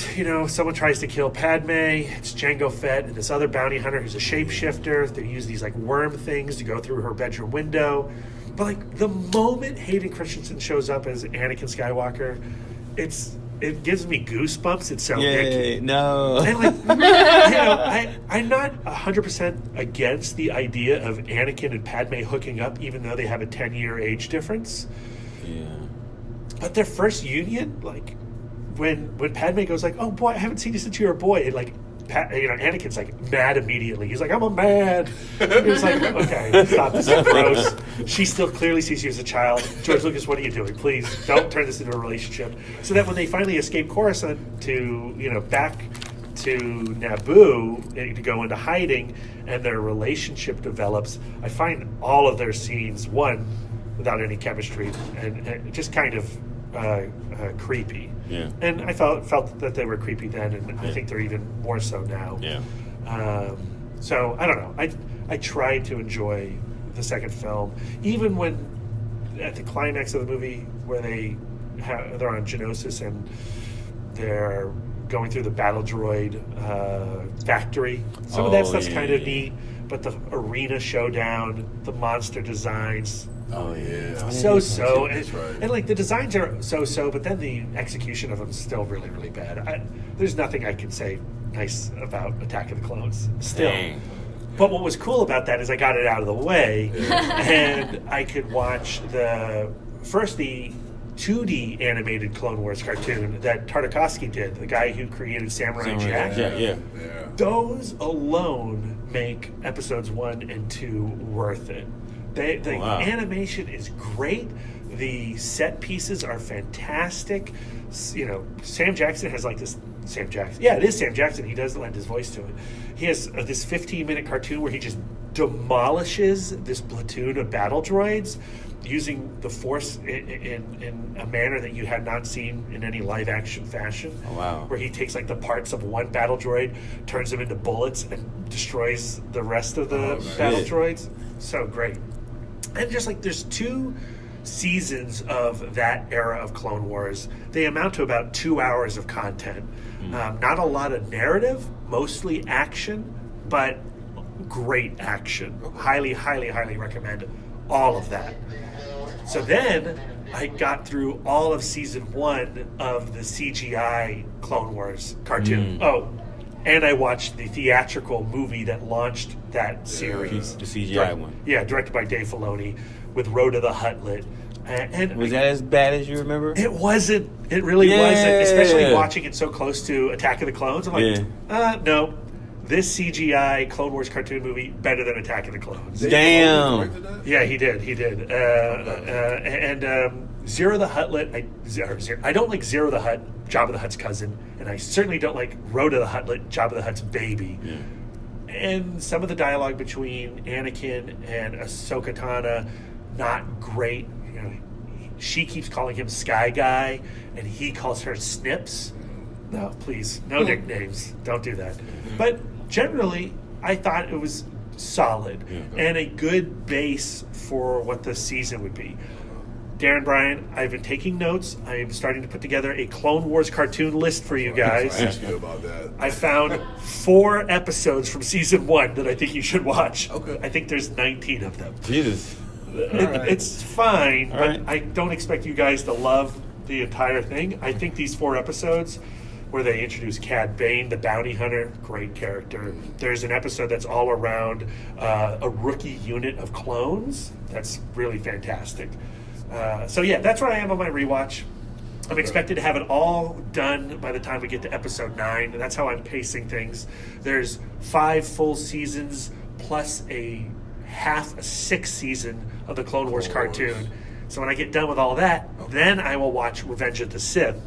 someone tries to kill Padme. It's Jango Fett and this other bounty hunter who's a shapeshifter. They use these like worm things to go through her bedroom window. But like the moment Hayden Christensen shows up as Anakin Skywalker, it gives me goosebumps. It's so icky. No. And I'm not 100% against the idea of Anakin and Padme hooking up, even though they have a 10-year age difference. Yeah. But their first union, like when Padme goes like, "Oh boy, I haven't seen you since you were a boy," and like Anakin's like mad immediately. He's like, "I'm a mad." He's like, "Okay, stop. This is gross." She still clearly sees you as a child. George Lucas, what are you doing? Please don't turn this into a relationship. So that when they finally escape Coruscant to back to Naboo to go into hiding, and their relationship develops, I find all of their scenes without any chemistry and just kind of creepy. Yeah. And I felt that they were creepy then, and I think they're even more so now. Yeah. So I don't know. I tried to enjoy the second film, even when at the climax of the movie where they're on Geonosis and they're going through the battle droid factory. Some of that stuff's kind of neat, but the arena showdown, the monster designs. Oh yeah, So that's right. And like the designs are so, but then the execution of them is still really, really bad. There's nothing I can say nice about Attack of the Clones still. Dang. But what was cool about that is I got it out of the way, and I could watch the 2D animated Clone Wars cartoon that Tartakovsky did, the guy who created Samurai Jack. Yeah. Those alone make episodes 1 and 2 worth it. The animation is great. The set pieces are fantastic. Sam Jackson has like this. Sam Jackson. Yeah, it is Sam Jackson. He does lend his voice to it. He has this 15-minute cartoon where he just demolishes this platoon of battle droids using the Force in a manner that you had not seen in any live-action fashion. Oh, wow. Where he takes like the parts of one battle droid, turns them into bullets, and destroys the rest of the battle droids. So great. And just like there's 2 seasons of that era of Clone Wars. They amount to about 2 hours of content. Not a lot of narrative, mostly action, but great action. Highly, highly, highly recommend all of that. So then I got through all of season 1 of the CGI Clone Wars cartoon. Oh, and I watched the theatrical movie that launched that series. The CGI one. Yeah, directed by Dave Filoni with Rhoda the Huttlet. And was that as bad as you remember? It wasn't. It really wasn't. Especially watching it so close to Attack of the Clones. I'm like, no. This CGI Clone Wars cartoon movie better than Attack of the Clones. Damn. Yeah, he did. And Zero the Huttlet. I don't like Zero the Hutt, Jabba the Hutt's cousin, and I certainly don't like Rhoda the Huttlet, Jabba the Hutt's baby. Yeah. And some of the dialogue between Anakin and Ahsoka Tano, not great. She keeps calling him Sky Guy, and he calls her Snips. No, please, no nicknames. Don't do that. But generally, I thought it was solid and a good base for what the season would be. Darren Bryan, I've been taking notes. I'm starting to put together a Clone Wars cartoon list for you guys. I asked you about that. I found 4 episodes from season 1 that I think you should watch. Okay. I think there's 19 of them. Jesus. It's fine, but right. I don't expect you guys to love the entire thing. I think these 4 episodes where they introduce Cad Bane, the bounty hunter, great character. There's an episode that's all around a rookie unit of clones. That's really fantastic. So yeah, that's where I am on my rewatch. I'm expected to have it all done by the time we get to episode 9. That's how I'm pacing things. There's 5 full seasons plus a 6th season of the Clone Wars cartoon. So when I get done with all that, then I will watch Revenge of the Sith.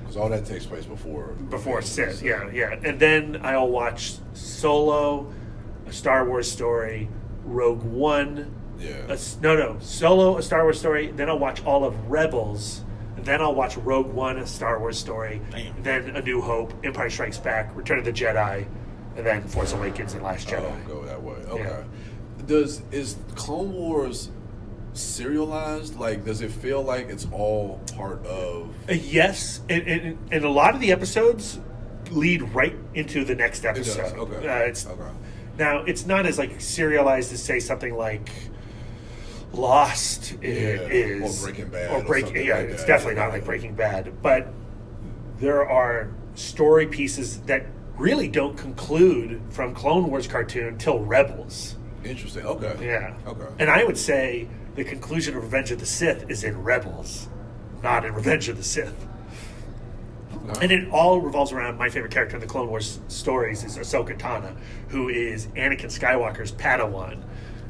Because all that takes place before Sith, yeah. And then I'll watch Solo, A Star Wars Story, Rogue One, Yeah. Solo, a Star Wars story. Then I'll watch all of Rebels. Then I'll watch Rogue One, a Star Wars story. Damn. Then A New Hope, Empire Strikes Back, Return of the Jedi, and then Force Awakens and Last Jedi. Oh, go that way. Okay. Yeah. Is Clone Wars serialized? Like, does it feel like it's all part of? Yes, and a lot of the episodes lead right into the next episode. It does. Okay. Okay. Now, it's not as like serialized as say something like Lost is, or Breaking Bad, or something yeah, like it's that. definitely not like Breaking Bad. But there are story pieces that really don't conclude from Clone Wars cartoon till Rebels. Interesting. Okay. Yeah. Okay. And I would say the conclusion of Revenge of the Sith is in Rebels, not in Revenge of the Sith. Okay. And it all revolves around my favorite character in the Clone Wars stories is Ahsoka Tano, who is Anakin Skywalker's Padawan.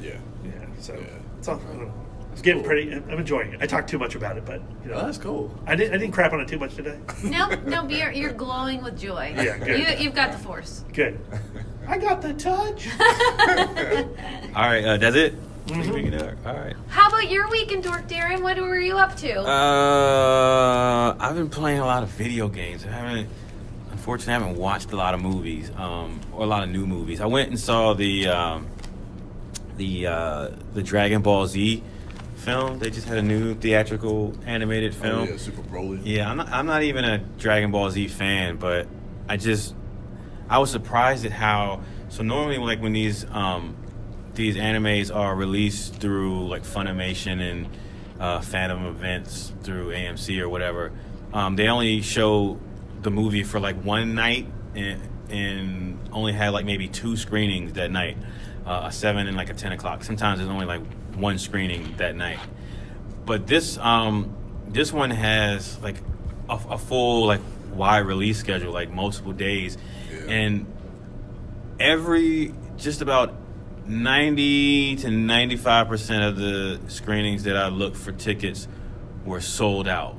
Yeah. Yeah. So Yeah. it's all. I don't know. It's getting pretty. I'm enjoying it. I talked too much about it, but you know, Oh, that's cool. I didn't crap on it too much today. No, you're glowing with joy. Yeah, good. You've got the force. Good. I got the touch. All right, that's it. All right. How about your week in Dork, Darren? What were you up to? I've been playing a lot of video games. Unfortunately, I haven't watched a lot of movies, or a lot of new movies. I went and saw the Dragon Ball Z film. They just had a new theatrical animated film. Oh, yeah, Super Broly. Yeah, I'm not even a Dragon Ball Z fan, but I was surprised at how. So normally, like when these animes are released through like Funimation and Phantom Events through AMC or whatever, they only show the movie for like one night and only had like maybe 2 screenings that night, a 7 and like a 10 o'clock. Sometimes there's only like 1 screening that night. But this one has like a full like wide release schedule, like multiple days, and just about 90 to 95% of the screenings that I looked for tickets were sold out.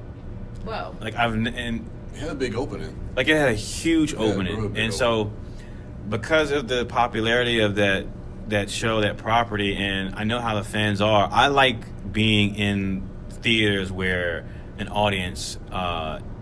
Whoa. Like It had a big opening. Like it had a huge opening, really big and so because of the popularity of that show, that property, and I know how the fans are, I like being in theaters where an audience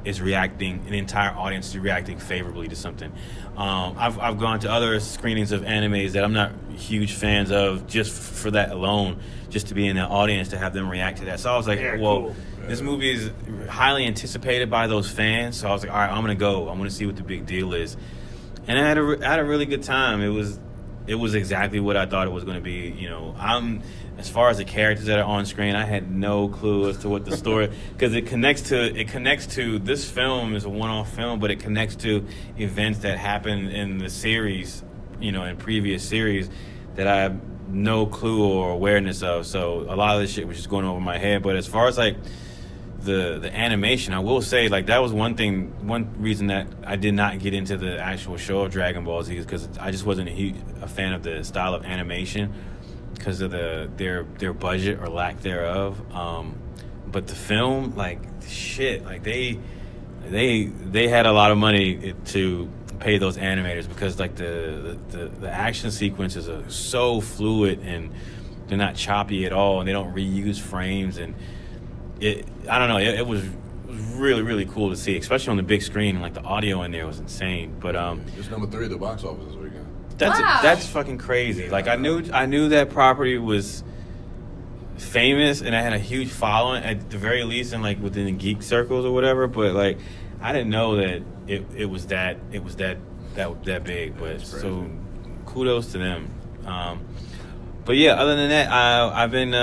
is reacting, an entire audience is reacting favorably to something. I've gone to other screenings of animes that I'm not huge fans of just for that alone, just to be in the audience to have them react to that. So I was like, Cool. This movie is highly anticipated by those fans. So I was like, all right, I'm gonna go. I'm gonna see what the big deal is. And I had a really good time. It was exactly what I thought it was going to be. You know, as far as the characters that are on screen, I had no clue as to what the story, because it connects to this film is a one-off film, but it connects to events that happened in the series, you know, in previous series that I have no clue or awareness of. So a lot of this shit was just going over my head. But as far as like the animation, I will say, like, that was one reason that I did not get into the actual show of Dragon Ball Z, is because I just wasn't a fan of the style of animation because of their budget or lack thereof. But the film, like, shit, like they had a lot of money to pay those animators, because like the action sequences are so fluid and they're not choppy at all, and they don't reuse frames, and I don't know. It was really, really cool to see, especially on the big screen. Like the audio in there was insane. But it's number 3 at the box office this weekend. That's fucking crazy. Yeah. Like I knew that property was famous and I had a huge following at the very least, in like within the geek circles or whatever. But like I didn't know that it was that big. But so kudos to them. But yeah, other than that, I've been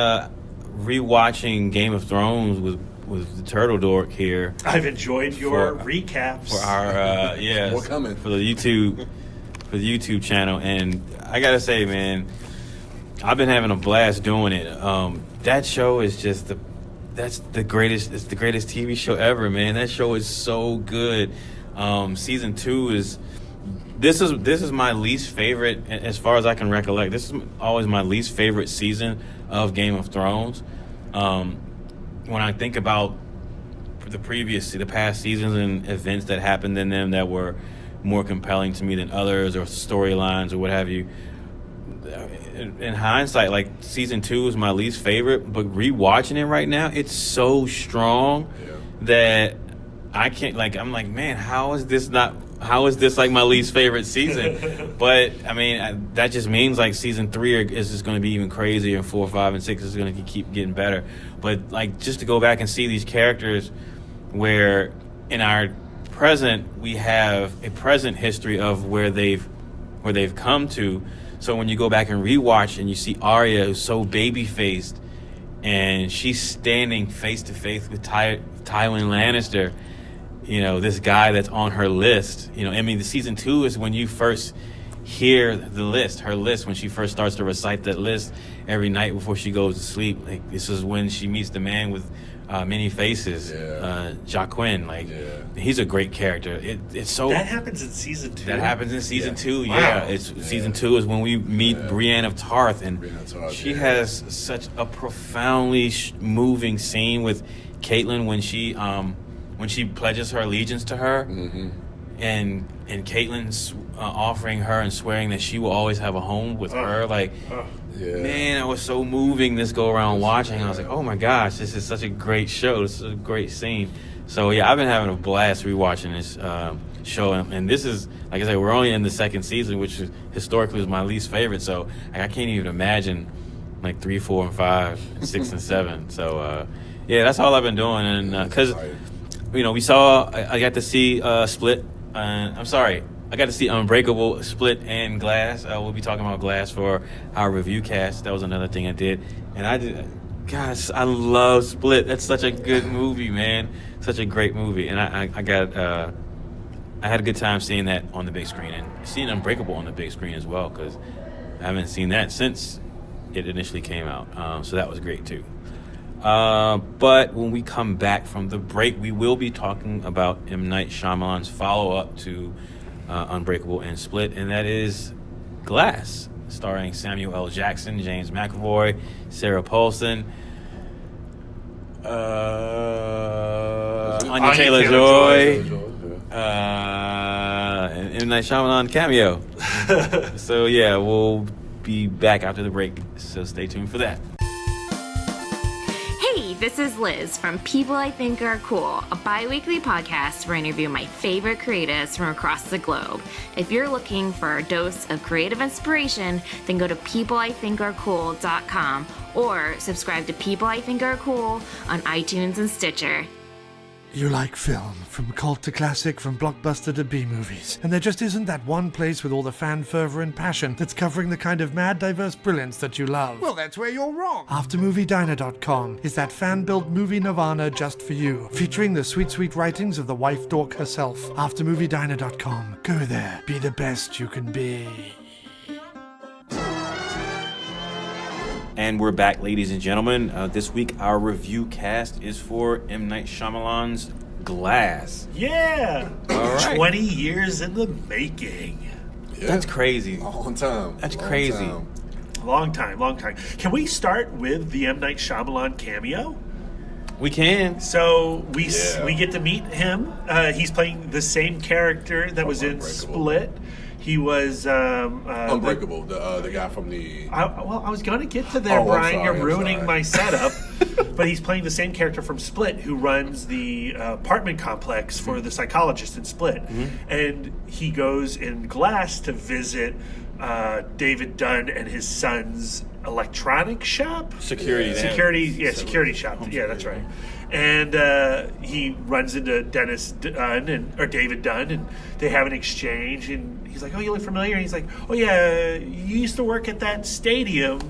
rewatching Game of Thrones with the Turtle Dork here. I've enjoyed your recaps for our more coming for the YouTube channel, and I gotta say, man, I've been having a blast doing it. That show is just that's the greatest. It's the greatest TV show ever, man. That show is so good. Season 2 is. This is my least favorite, as far as I can recollect. This is always my least favorite season of Game of Thrones. When I think about the past seasons and events that happened in them that were more compelling to me than others, or storylines or what have you, in hindsight, like season 2 is my least favorite, but rewatching it right now, it's so strong that I can't, like, I'm like, man, how is this like my least favorite season? But I mean, that just means like season 3 is just going to be even crazier, and 4, 5, and 6 is going to keep getting better. But like, just to go back and see these characters, where in our present we have a present history of where they've come to. So when you go back and rewatch and you see Arya, who's so baby-faced, and she's standing face to face with Tywin Lannister, you know, this guy that's on her list. You know, I mean, the season 2 is when you first hear her list, when she first starts to recite that list every night before she goes to sleep. Like, this is when she meets the man with many faces, Jaqen. Like, he's a great character. It's so that happens in season 2. That happens in season 2. Wow. Yeah, it's season 2 is when we meet Brienne of Tarth, and she has such a profoundly moving scene with Caitlyn when she pledges her allegiance to her, and Caitlyn's offering her and swearing that she will always have a home with her. Like, man, it was so moving this go around watching. I was like, oh my gosh, this is such a great show. This is a great scene. So yeah, I've been having a blast rewatching this show, and this is, like I said, we're only in the 2nd season, which historically was my least favorite. So I can't even imagine like 3, 4, and 5, and 6 and 7. So yeah, that's all I've been doing, and because you know, I got to see Split. I got to see Unbreakable, Split, and Glass. We'll be talking about Glass for our review cast. That was another thing I did. And gosh, I love Split. That's such a good movie, man. Such a great movie. And I had a good time seeing that on the big screen, and seeing Unbreakable on the big screen as well, because I haven't seen that since it initially came out. So that was great too. But when we come back from the break, we will be talking about M. Night Shyamalan's follow-up to Unbreakable and Split, and that is Glass, starring Samuel L. Jackson, James McAvoy, Sarah Paulson, Anya Taylor-Joy, and M. Night Shyamalan cameo. So yeah, we'll be back after the break, so stay tuned for that. Hey, this is Liz from People I Think Are Cool, a bi-weekly podcast where I interview my favorite creatives from across the globe. If you're looking for a dose of creative inspiration, then go to peopleithinkarecool.com or subscribe to People I Think Are Cool on iTunes and Stitcher. You like film, from cult to classic, from blockbuster to B-movies. And there just isn't that one place with all the fan fervor and passion that's covering the kind of mad, diverse brilliance that you love. Well, that's where you're wrong. AfterMovieDiner.com is that fan-built movie nirvana just for you, featuring the sweet, sweet writings of the wife dork herself. AfterMovieDiner.com. Go there. Be the best you can be. And we're back, ladies and gentlemen. This week, our review cast is for M. Night Shyamalan's Glass. Yeah! All right. 20 years in the making. Yeah. That's crazy. Long time. That's crazy. Long time. Can we start with the M. Night Shyamalan cameo? We can. So we get to meet him. He's playing the same character that was in Split. He was Unbreakable, the guy from the. I was going to get to there, Brian. You're ruining my setup. But he's playing the same character from Split, who runs the apartment complex for the psychologist in Split, and he goes in Glass to visit David Dunn and his son's electronic shop, security shop. Yeah, that's right. And he runs into David Dunn, and they have an exchange, and he's like, "Oh, you look familiar." And he's like, "Oh yeah, you used to work at that stadium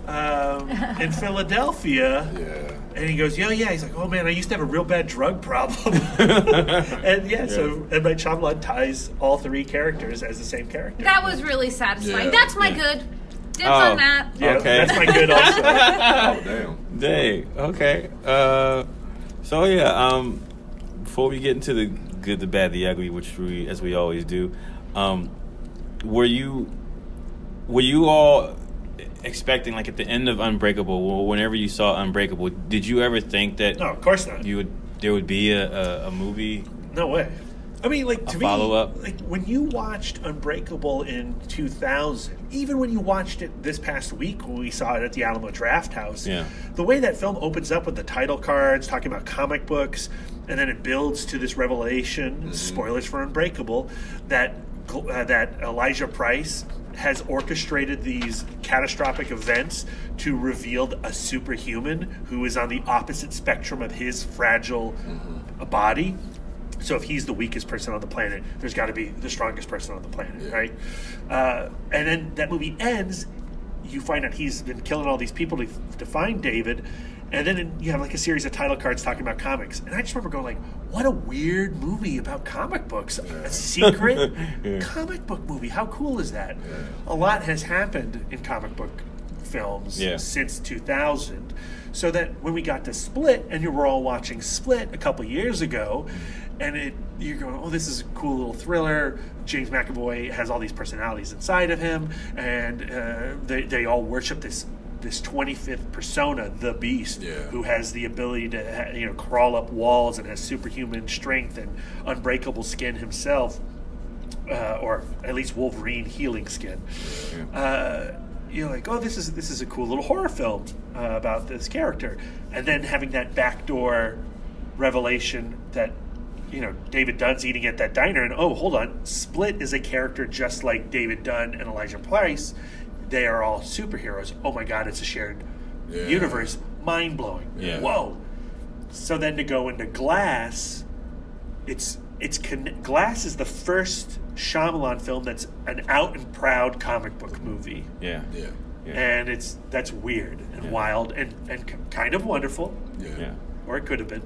in Philadelphia." Yeah. And he goes, "Yeah." He's like, "Oh man, I used to have a real bad drug problem." And so M. Night Shyamalan ties all 3 characters as the same character. That was really satisfying. That's my good. Dibs on that. Yeah, okay. That's my good also. Oh, damn. Dang. Okay. So yeah. Before we get into the good, the bad, the ugly, which as we always do, were you all expecting, like, at the end of Unbreakable, whenever you saw Unbreakable, did you ever think that? No, of course not. There would be a movie? No way. I mean, like, to me, follow-up. like, when you watched Unbreakable in 2000, even when you watched it this past week when we saw it at the Alamo Draft House, the way that film opens up with the title cards, talking about comic books, and then it builds to this revelation, spoilers for Unbreakable, that Elijah Price has orchestrated these catastrophic events to reveal a superhuman who is on the opposite spectrum of his fragile body. So if he's the weakest person on the planet, there's got to be the strongest person on the planet, right? And then that movie ends, you find out he's been killing all these people to find David, and then you have like a series of title cards talking about comics. And I just remember going like, what a weird movie about comic books. A secret comic book movie. How cool is that? A lot has happened in comic book films since 2000. So that when we got to Split, and you were all watching Split a couple years ago, and you're going, oh, this is a cool little thriller. James McAvoy has all these personalities inside of him, and they all worship this 25th persona, the Beast, who has the ability to crawl up walls and has superhuman strength and unbreakable skin himself, or at least Wolverine healing skin. You're like, oh, this is a cool little horror film about this character, and then having that backdoor revelation that David Dunn's eating at that diner, and oh, hold on, Split is a character just like David Dunn and Elijah Price. They are all superheroes. Oh my God, it's a shared universe. Mind blowing. Yeah. Whoa. So then to go into Glass, Glass is the first Shamalan film that's an out and proud comic book movie. Yeah. And that's weird and wild and kind of wonderful. Yeah. Or it could have been.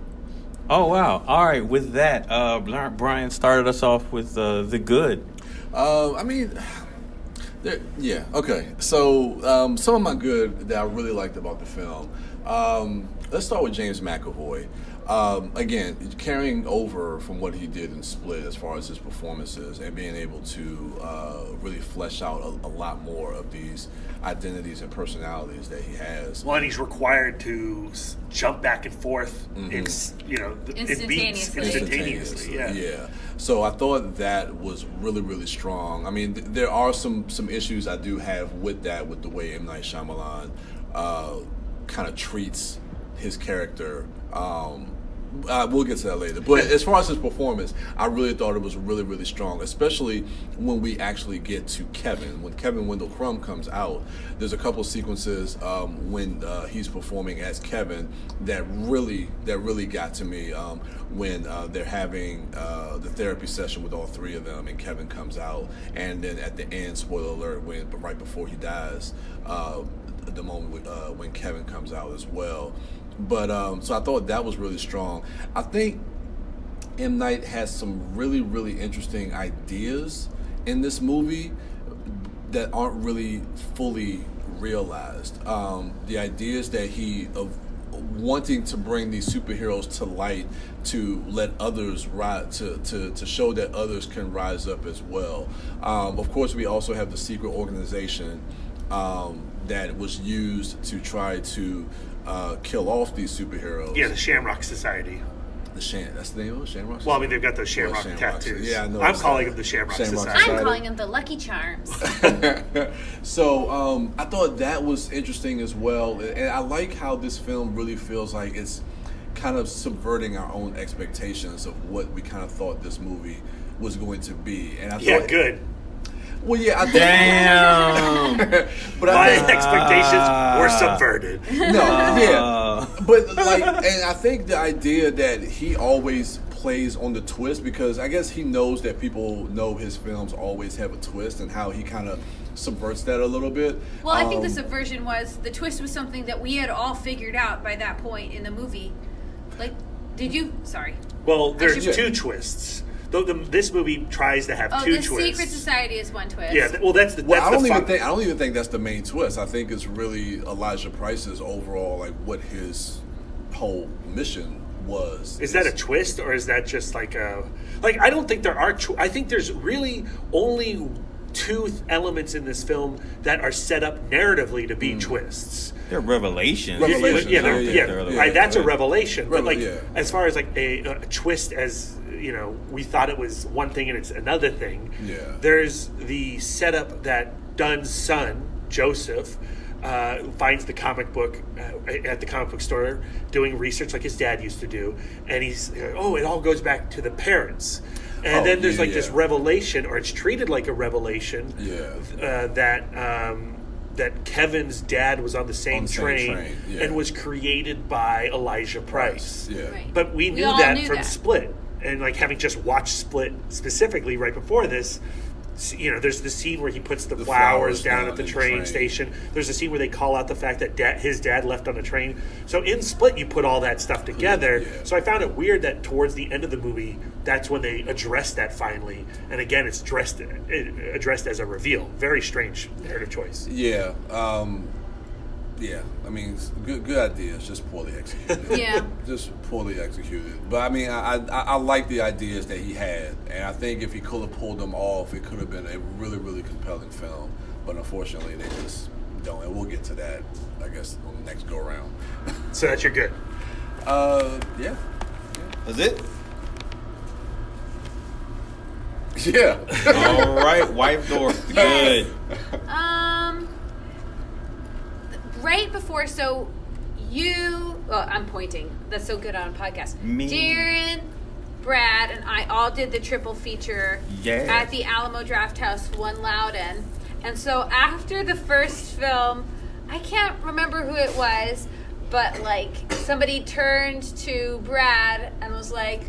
Oh wow! All right, with that, Brian started us off with the good. Okay. So some of my good that I really liked about the film. Let's start with James McAvoy. Again, carrying over from what he did in Split as far as his performances and being able to really flesh out a lot more of these identities and personalities that he has. Well, and he's required to jump back and forth instantaneously. Yeah. So I thought that was really, really strong. I mean, there are some issues I do have with that, with the way M. Night Shamalan kind of treats his character. We'll get to that later. But as far as his performance, I really thought it was really, really strong, especially when we actually get to Kevin. When Kevin Wendell Crumb comes out, there's a couple sequences when he's performing as Kevin that really got to me. When they're having the therapy session with all three of them, and Kevin comes out, and then at the end, spoiler alert, right before he dies, the moment when Kevin comes out as well. But so I thought that was really strong. I think M. Night has some really, really interesting ideas in this movie that aren't really fully realized. The ideas that of wanting to bring these superheroes to light, to let others rise, to show that others can rise up as well. Of course, we also have the secret organization that was used to try to kill off these superheroes. Yeah, the Shamrock Society. That's the name of it? Shamrock Society? Well, I mean, they've got those Shamrock tattoos. Yeah, I know. I'm calling them the Shamrock Society. I'm calling them the Lucky Charms. So I thought that was interesting as well. And I like how this film really feels like it's kind of subverting our own expectations of what we kind of thought this movie was going to be. And I thought, good. Well, yeah, I think. Damn. But my expectations were subverted. But and I think the idea that he always plays on the twist, because I guess he knows that people know his films always have a twist, and how he kind of subverts that a little bit. Well, I think the subversion was the twist was something that we had all figured out by that point in the movie. Like, did you? Sorry. Well, there's two twists. This movie tries to have two twists. The Secret Society is one twist. Yeah, well, that's I don't even think that's the main twist. I think it's really Elijah Price's overall, like, what his whole mission was. Is that a twist, or is that just like a... Like, I don't think there are... I think there's really only two elements in this film that are set up narratively to be twists. They're revelations. That's a revelation. But, like, as far as, like, a twist as... we thought it was one thing and it's another thing. Yeah. There's the setup that Dunn's son, Joseph, finds the comic book at the comic book store doing research like his dad used to do. And he's, it all goes back to the parents. And then there's this revelation, or it's treated like a revelation, that Kevin's dad was on the same train and was created by Elijah Price. Yeah. Right. But we knew that from Split. And having just watched Split specifically right before this, there's the scene where he puts the flowers down at the train station. There's a scene where they call out the fact that his dad left on a train. So in Split, you put all that stuff together. Yeah. So I found it weird that towards the end of the movie, that's when they addressed that finally. And again, it's addressed as a reveal. Very strange narrative choice. Yeah. Yeah, I mean, good ideas, just poorly executed. Yeah. Just poorly executed. But I mean, I like the ideas that he had, and I think if he could have pulled them off, it could have been a really, really compelling film. But unfortunately, they just don't, and we'll get to that, I guess, on the next go-around. So that's your good? Yeah. That's it? Yeah. All right, Wife Dork, good. Right before, I'm pointing. That's so good on a podcast. Me. Darren, Brad, and I all did the triple feature at the Alamo Drafthouse, one Loudon. And so after the first film, I can't remember who it was, but somebody turned to Brad and was like,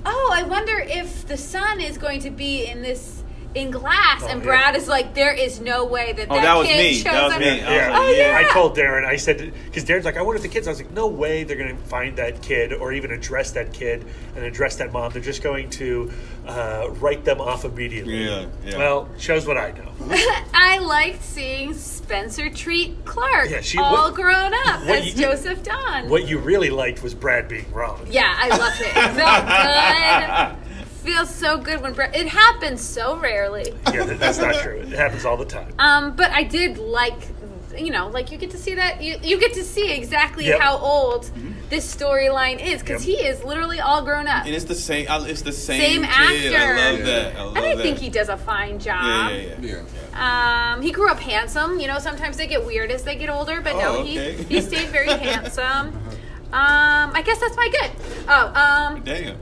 "Oh, I wonder if the sun is going to be in Glass," and Brad is like, "There is no way that kid shows up." That was me. I told Darren, I said, because Darren's like, "I wonder if the kids," I was like, "No way they're going to find that kid or even address that kid and address that mom. They're just going to write them off immediately." Yeah. Well, shows what I know. I liked seeing Spencer treat Clark all grown up as Joseph Dunn. What you really liked was Brad being wrong. Yeah, I loved it. It felt good. Feels so good when it happens so rarely. Yeah, that's not true. It happens all the time. But I did like you get to see that you get to see exactly how old this storyline is, because he is literally all grown up. And it's the same. It's the same actor. Kid. I love that. I think he does a fine job. Yeah. He grew up handsome. Sometimes they get weird as they get older, but he stayed very handsome. I guess that's my good. Damn.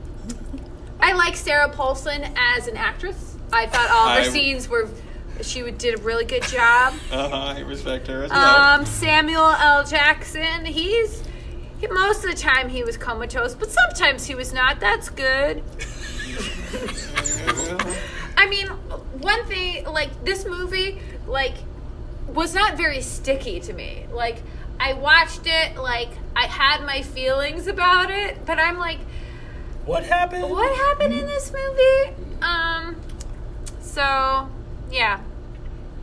I like Sarah Paulson as an actress. I thought all of her scenes she did a really good job. I respect her as well. Samuel L. Jackson, most of the time he was comatose, but sometimes he was not. That's good. I mean, one thing, this movie, was not very sticky to me. I watched it, I had my feelings about it, but I'm like, what happened? What happened in this movie? So, yeah.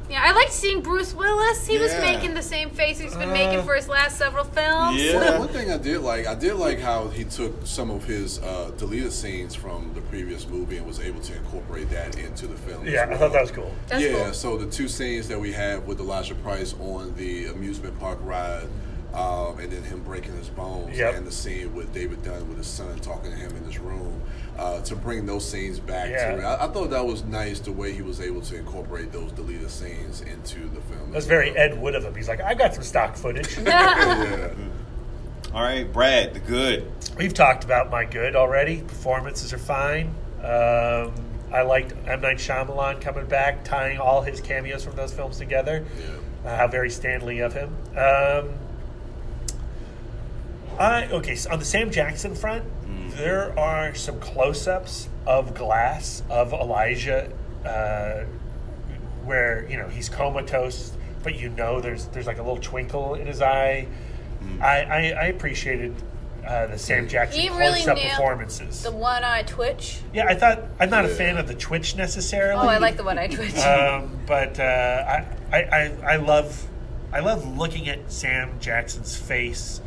Yeah, I liked seeing Bruce Willis. He was making the same face he's been making for his last several films. Yeah. One thing I did like how he took some of his deleted scenes from the previous movie and was able to incorporate that into the film. Yeah, I thought that was cool. That's cool. So the two scenes that we have with Elijah Price on the amusement park ride, and then him breaking his bones, and the scene with David Dunn with his son talking to him in his room, to bring those scenes back to it. I thought that was nice, the way he was able to incorporate those deleted scenes into the film. That's very Ed Wood of him. He's like, "I've got some stock footage." All right, Brad, the good. We've talked about my good already. Performances are fine. I liked M. Night Shyamalan coming back, tying all his cameos from those films together. How very Stanley of him. So on the Sam Jackson front, there are some close-ups of Glass, of Elijah, where he's comatose, but there's a little twinkle in his eye. I appreciated the Sam Jackson close-up performances. The one-eye twitch. Yeah, I'm not a fan of the twitch necessarily. Oh, I like the one-eye twitch. But I love looking at Sam Jackson's face.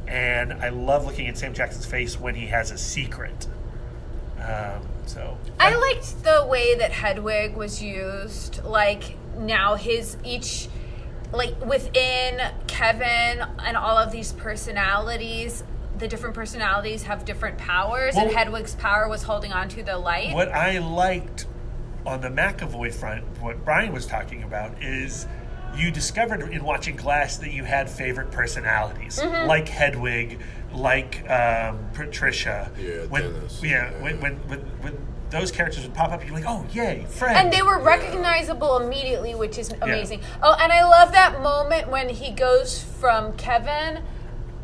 And I love looking at Sam Jackson's face when he has a secret. I liked the way that Hedwig was used. Now within Kevin and all of these personalities, the different personalities have different powers, and Hedwig's power was holding on to the light. What I liked on the McAvoy front, what Brian was talking about, is you discovered in watching Glass that you had favorite personalities, like Hedwig, like Patricia. When those characters would pop up, you're like, oh, yay, friend. And they were recognizable immediately, which is amazing. Yeah. Oh, and I love that moment when he goes from Kevin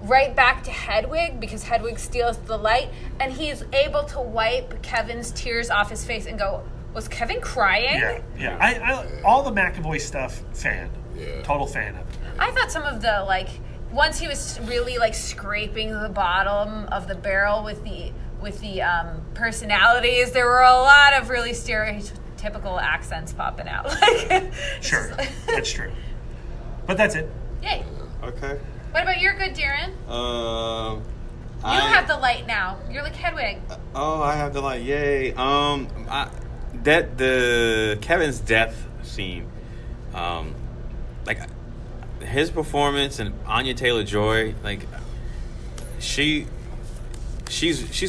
right back to Hedwig, because Hedwig steals the light, and he's able to wipe Kevin's tears off his face and go, was Kevin crying? Yeah. I all the McAvoy stuff, total fan of it. I thought some of the, like, once he was really, like, scraping the bottom of the barrel with the personalities, there were a lot of really stereotypical accents popping out. Sure, that's true. But that's it. Yay. Okay. What about your good, Darren? You have the light now. You're like Hedwig. I have the light. Yay. The Kevin's death scene, like his performance and Anya Taylor-Joy, like she's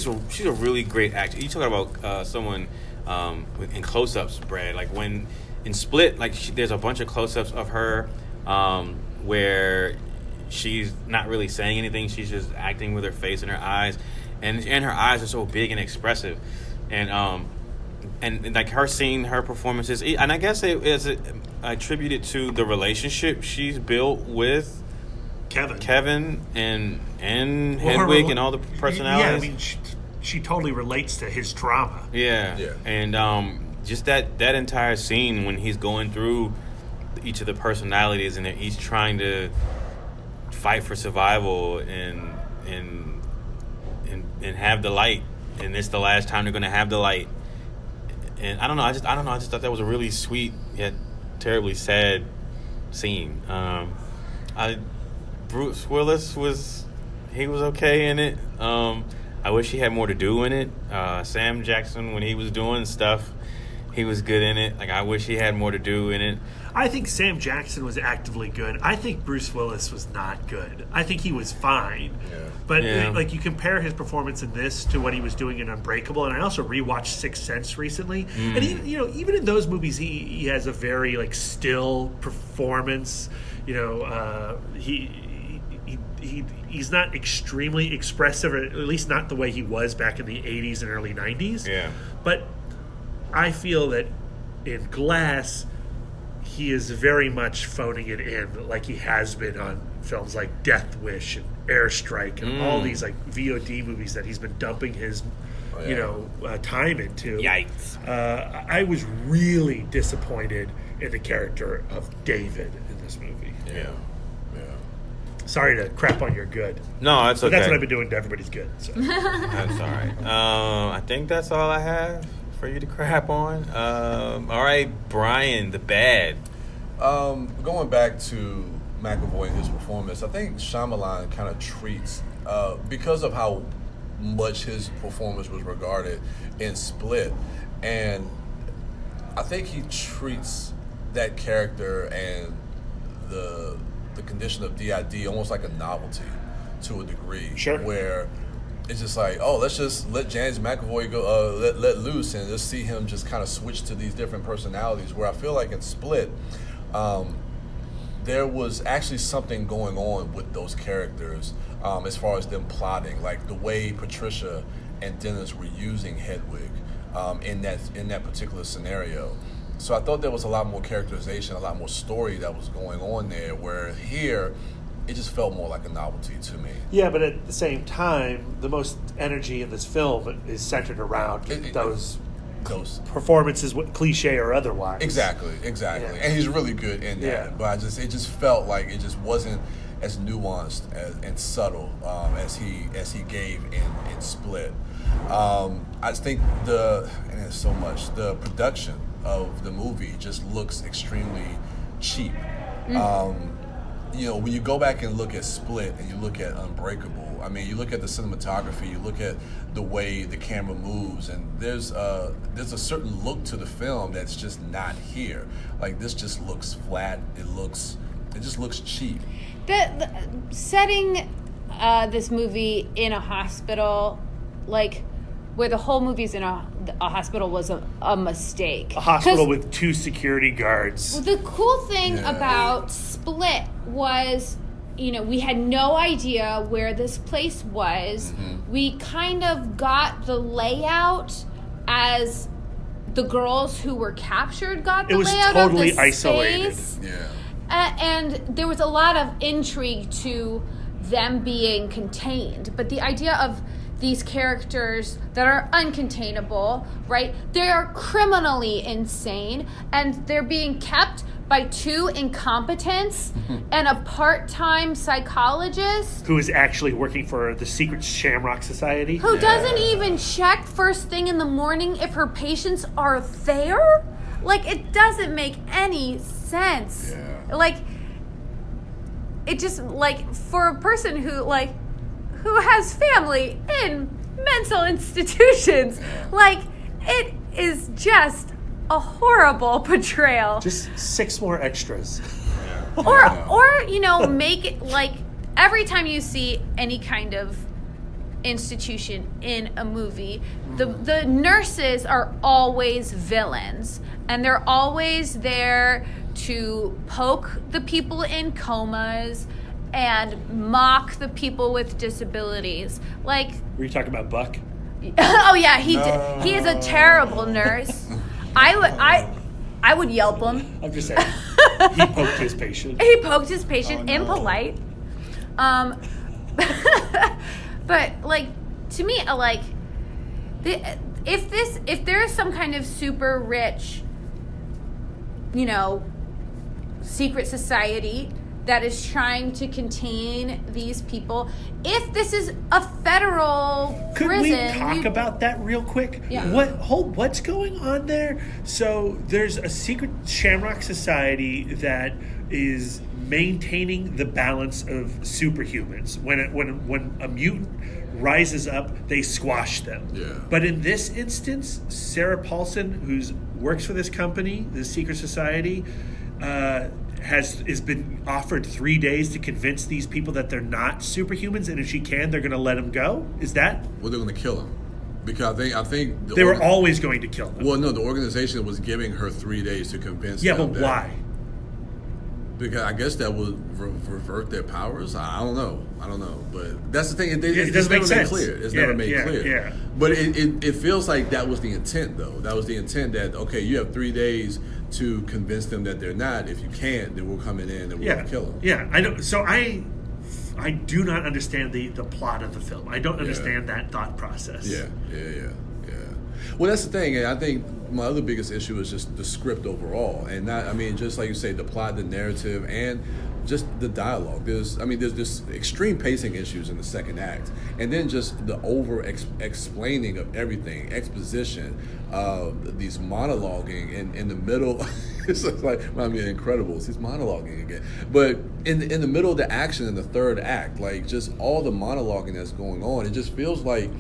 a really great actor. You talking about someone in close-ups, Brad? Like when in Split, like there's a bunch of close-ups of her where she's not really saying anything. She's just acting with her face and her eyes, and her eyes are so big and expressive, and like her seeing her performances, and I guess it's attributed to the relationship she's built with Kevin and Hedwig and all the personalities. Yeah, I mean, she totally relates to his trauma. Yeah. And just that entire scene when he's going through each of the personalities and they're each trying to fight for survival and have the light, and it's the last time they're going to have the light. And I don't know. I just thought that was a really sweet yet terribly sad scene. Bruce Willis was okay in it. I wish he had more to do in it. Sam Jackson, when he was doing stuff, he was good in it. Like, I wish he had more to do in it. I think Sam Jackson was actively good. I think Bruce Willis was not good. I think he was fine. Yeah. But like, you compare his performance in this to what he was doing in Unbreakable, and I also rewatched Sixth Sense recently. And even in those movies, he has a very like still performance. He's not extremely expressive, or at least not the way he was back in the 80s and early 90s. Yeah. But I feel that in Glass, he is very much phoning it in, like he has been on films like Death Wish and Airstrike and all these like VOD movies that he's been dumping his time into. Yikes. I was really disappointed in the character of David in this movie. Yeah. Sorry to crap on your good. No, that's okay. But that's what I've been doing to everybody's good. So. That's all right. I think that's all I have for you to crap on. All right, Brian, the bad. Going back to McAvoy and his performance, I think Shamalan kind of treats, because of how much his performance was regarded in Split, and I think he treats that character and the condition of DID almost like a novelty to a degree. Sure. Where it's just like, oh, let's just let James McAvoy go, let loose, and just see him just kind of switch to these different personalities. Where I feel like in Split, there was actually something going on with those characters as far as them plotting, like the way Patricia and Dennis were using Hedwig in that particular scenario. So I thought there was a lot more characterization, a lot more story that was going on there, where here it just felt more like a novelty to me. Yeah, but at the same time, the most energy in this film is centered around those performances, cliche or otherwise. Exactly. Yeah. And he's really good in that. Yeah. But it just felt like it just wasn't as nuanced and subtle as he gave in Split. I just think the production of the movie just looks extremely cheap. When you go back and look at Split and you look at Unbreakable, I mean, you look at the cinematography, you look at the way the camera moves, and there's a certain look to the film that's just not here. Like, this just looks flat. It just looks cheap. The setting this movie in a hospital, like where the whole movie's in a hospital was a mistake. A hospital with 2 security guards. Well, the cool thing about Split was, we had no idea where this place was. Mm-hmm. We kind of got the layout as the girls who were captured got the layout of the space. It was totally isolated. Yeah. And there was a lot of intrigue to them being contained. But the idea of these characters that are uncontainable, right? They are criminally insane, and they're being kept by 2 incompetents and a part-time psychologist who is actually working for the secret Shamrock Society, who doesn't even check first thing in the morning if her patients are there. Like, it doesn't make any sense. Yeah. Like, it just, like, for a person who has family in mental institutions, like, it is just a horrible portrayal. Just 6 more extras. Or make it like every time you see any kind of institution in a movie, the nurses are always villains, and they're always there to poke the people in comas and mock the people with disabilities. Like, were you talking about Buck? Oh yeah, he is a terrible nurse. I would yelp him. I'm just saying. He poked his patient. He poked his patient, impolite. But like, to me, like, if there is some kind of super rich, secret society that is trying to contain these people, if this is a federal prison... Could we talk about that real quick? Yeah. What's going on there? So there's a secret Shamrock Society that is maintaining the balance of superhumans. When a mutant rises up, they squash them. Yeah. But in this instance, Sarah Paulson, who works for this company, the secret society, has been offered 3 days to convince these people that they're not superhumans, and if she can, they're going to let them go. Is that? Well, they're going to kill them, because I think they were always going to kill them. Well, no, the organization was giving her 3 days to convince them. Yeah, but why? Because I guess that would revert their powers. I don't know, but that's the thing. It doesn't make sense. Clear. It's never made clear. Yeah. But it feels like that was the intent, though. That was the intent that, okay, you have 3 days to convince them that they're not. If you can't, then we're coming in and we're going to kill them. Yeah, I know. So I do not understand the plot of the film. I don't understand that thought process. Yeah. Well, that's the thing, and I think my other biggest issue is just the script overall, and just like you say, the plot, the narrative, and just the dialogue. There's this extreme pacing issues in the second act, and then just the explaining of everything, exposition, these monologuing in the middle. It's like, Incredibles, he's monologuing again. But in the middle of the action in the third act, like, just all the monologuing that's going on, it just feels like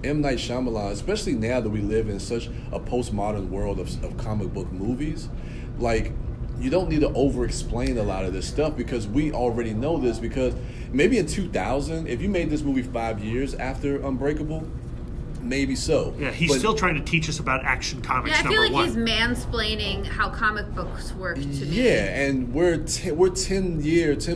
M. Night Shamalan, especially now that we live in such a postmodern world of comic book movies, like, you don't need to over-explain a lot of this stuff, because we already know this. Because maybe in 2000, if you made this movie 5 years after Unbreakable, maybe so. Yeah, he's still trying to teach us about Action Comics. Yeah, I feel like he's mansplaining how comic books work to me. Yeah, and we're 10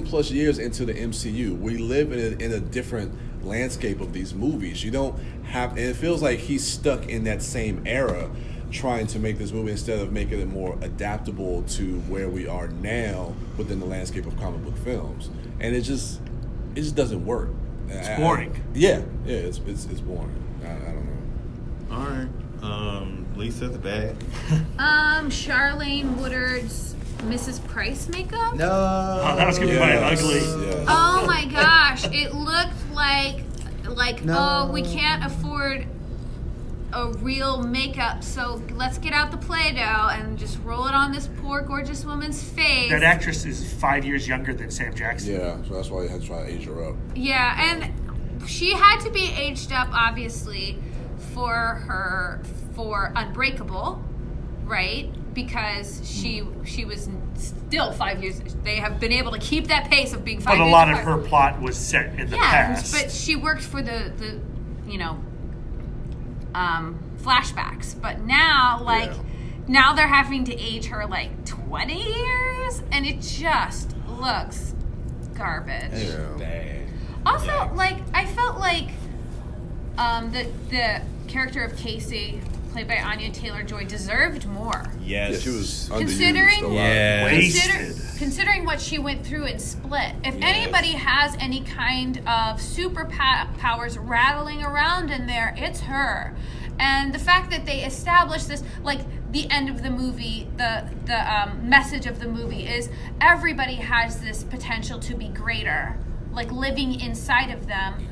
plus years into the MCU. We live in a different landscape of these movies. You don't have, and it feels like he's stuck in that same era, trying to make this movie instead of making it more adaptable to where we are now within the landscape of comic book films. And it just doesn't work. It's boring. It's boring. I don't know. All right. Lisa, the bag. Charlene Woodard's Mrs. Price makeup? No. Oh, that was gonna be my ugly. Yes. Oh my gosh. It looked like we can't afford a real makeup, so let's get out the Play-Doh and just roll it on this poor gorgeous woman's face. That actress is 5 years younger than Sam Jackson. Yeah, so that's why they had to try to age her up. Yeah, and she had to be aged up, obviously, for Unbreakable, right? because she was still 5 years. They have been able to keep that pace of being 5 years But a lot apart. of her plot was set in the past. But she worked for the flashbacks. But now, now they're having to age her like 20 years, and it just looks garbage. Bad. Also, I felt like the character of Casey, played by Anya Taylor-Joy, deserved more. Yes. Yeah, she was underused a lot. Yeah. Considering what she went through in Split, if anybody has any kind of superpowers rattling around in there, it's her. And the fact that they established this, like the end of the movie, the message of the movie is everybody has this potential to be greater, like living inside of them.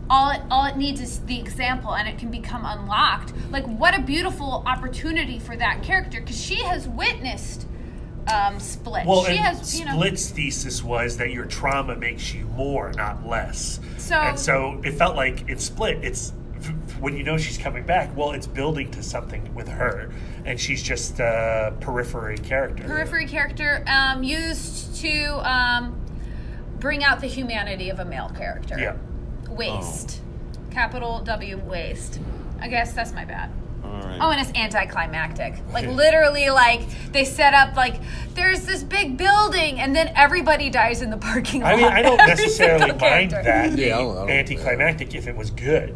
All it needs is the example, and it can become unlocked. Like, what a beautiful opportunity for that character, because she has witnessed Split. Well, she and has, Split's thesis was that your trauma makes you more, not less. So it felt like in Split, it's when you know she's coming back. Well, it's building to something with her, and she's just a periphery character. Used to bring out the humanity of a male character. Yeah. Waste. Capital W, waste. I guess that's my bad. All right. Oh, and it's anticlimactic. Like, literally, they set up, there's this big building, and then everybody dies in the parking lot. I mean, I don't necessarily mind character. that Yeah, I don't anticlimactic if it was good.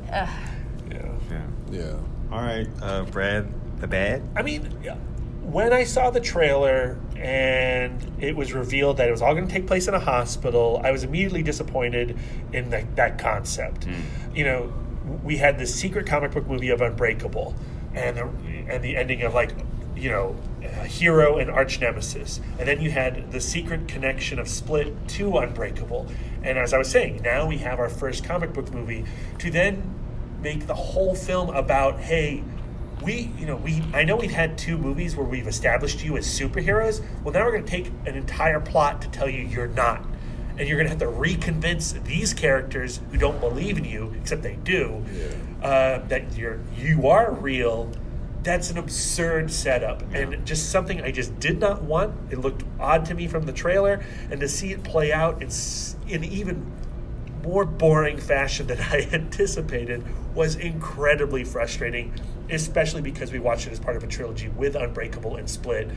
Yeah. All right, Brad, the bad? I mean, when I saw the trailer and it was revealed that it was all going to take place in a hospital, I was immediately disappointed in that concept. We had this secret comic book movie of Unbreakable, and the ending of a hero and arch nemesis, and then you had the secret connection of Split to Unbreakable. And as I was saying, now we have our first comic book movie to then make the whole film about, hey, I know we've had 2 movies where we've established you as superheroes. Well, now we're going to take an entire plot to tell you you're not. And you're going to have to reconvince these characters who don't believe in you, except they do, that you are real. That's an absurd setup, and just something I just did not want. It looked odd to me from the trailer, and to see it play out in even more boring fashion than I anticipated was incredibly frustrating, especially because we watched it as part of a trilogy with Unbreakable and Split,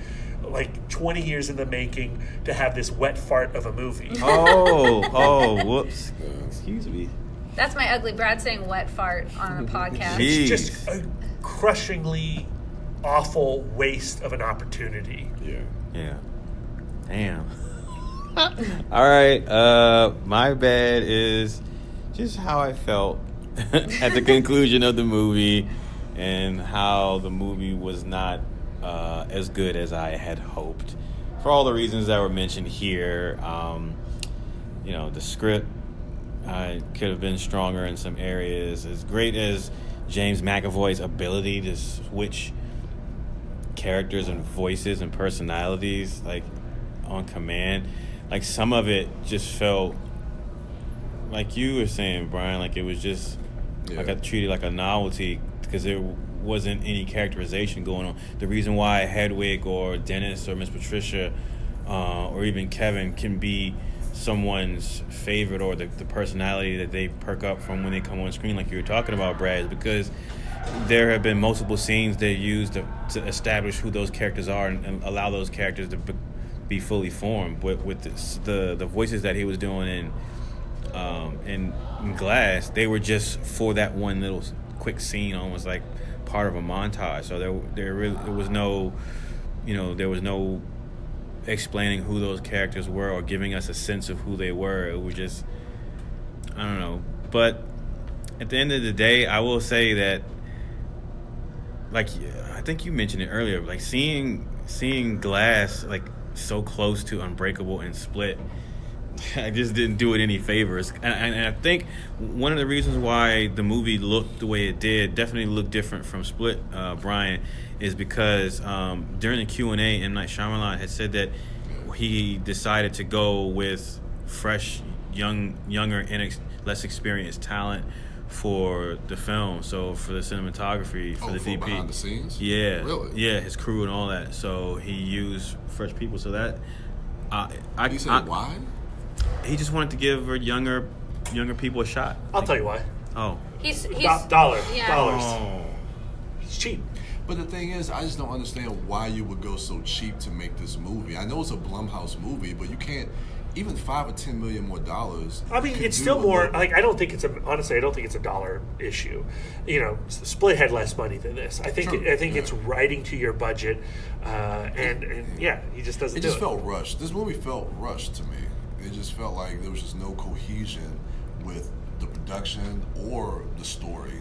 20 years in the making, to have this wet fart of a movie. Oh, whoops. Excuse me. That's my ugly Brad saying wet fart on a podcast. It's just a crushingly awful waste of an opportunity. Yeah. Damn. All right, my bad is just how I felt at the conclusion of the movie, and how the movie was not as good as I had hoped, for all the reasons that were mentioned here. The script could have been stronger in some areas. As great as James McAvoy's ability to switch characters and voices and personalities on command, some of it just felt like you were saying, Brian, it was just I got treated like a novelty because there wasn't any characterization going on. The reason why Hedwig or Dennis or Miss Patricia or even Kevin can be someone's favorite, or the personality that they perk up from when they come on screen, like you were talking about, Brad, is because there have been multiple scenes they used to establish who those characters are and allow those characters to be fully formed. With the voices that he was doing in Glass, they were just for that one little quick scene, almost like part of a montage. So there was no explaining who those characters were or giving us a sense of who they were. It was just, I don't know. But at the end of the day, I will say that, I think you mentioned it earlier, seeing Glass so close to Unbreakable and Split, I just didn't do it any favors. And I think one of the reasons why the movie looked the way it did, definitely looked different from Split, Brian, is because during the Q&A, M. Night Shamalan had said that he decided to go with fresh, younger, less experienced talent for the film. So for the cinematography, for the DP, behind the scenes. Yeah, really. Yeah, his crew and all that. So he used fresh people. So that You said why? He just wanted to give younger people a shot. I'll tell you why. Oh, He's dollars. Oh. He's cheap. But the thing is, I just don't understand why you would go so cheap to make this movie. I know it's a Blumhouse movie, but you can't even $5 or $10 million more dollars. I mean, it's still more like I don't think it's a dollar issue. You know, Split had less money than this. I think it's writing to your budget, and yeah, he just doesn't. It just felt rushed. This movie felt rushed to me. It just felt like there was just no cohesion with the production or the story.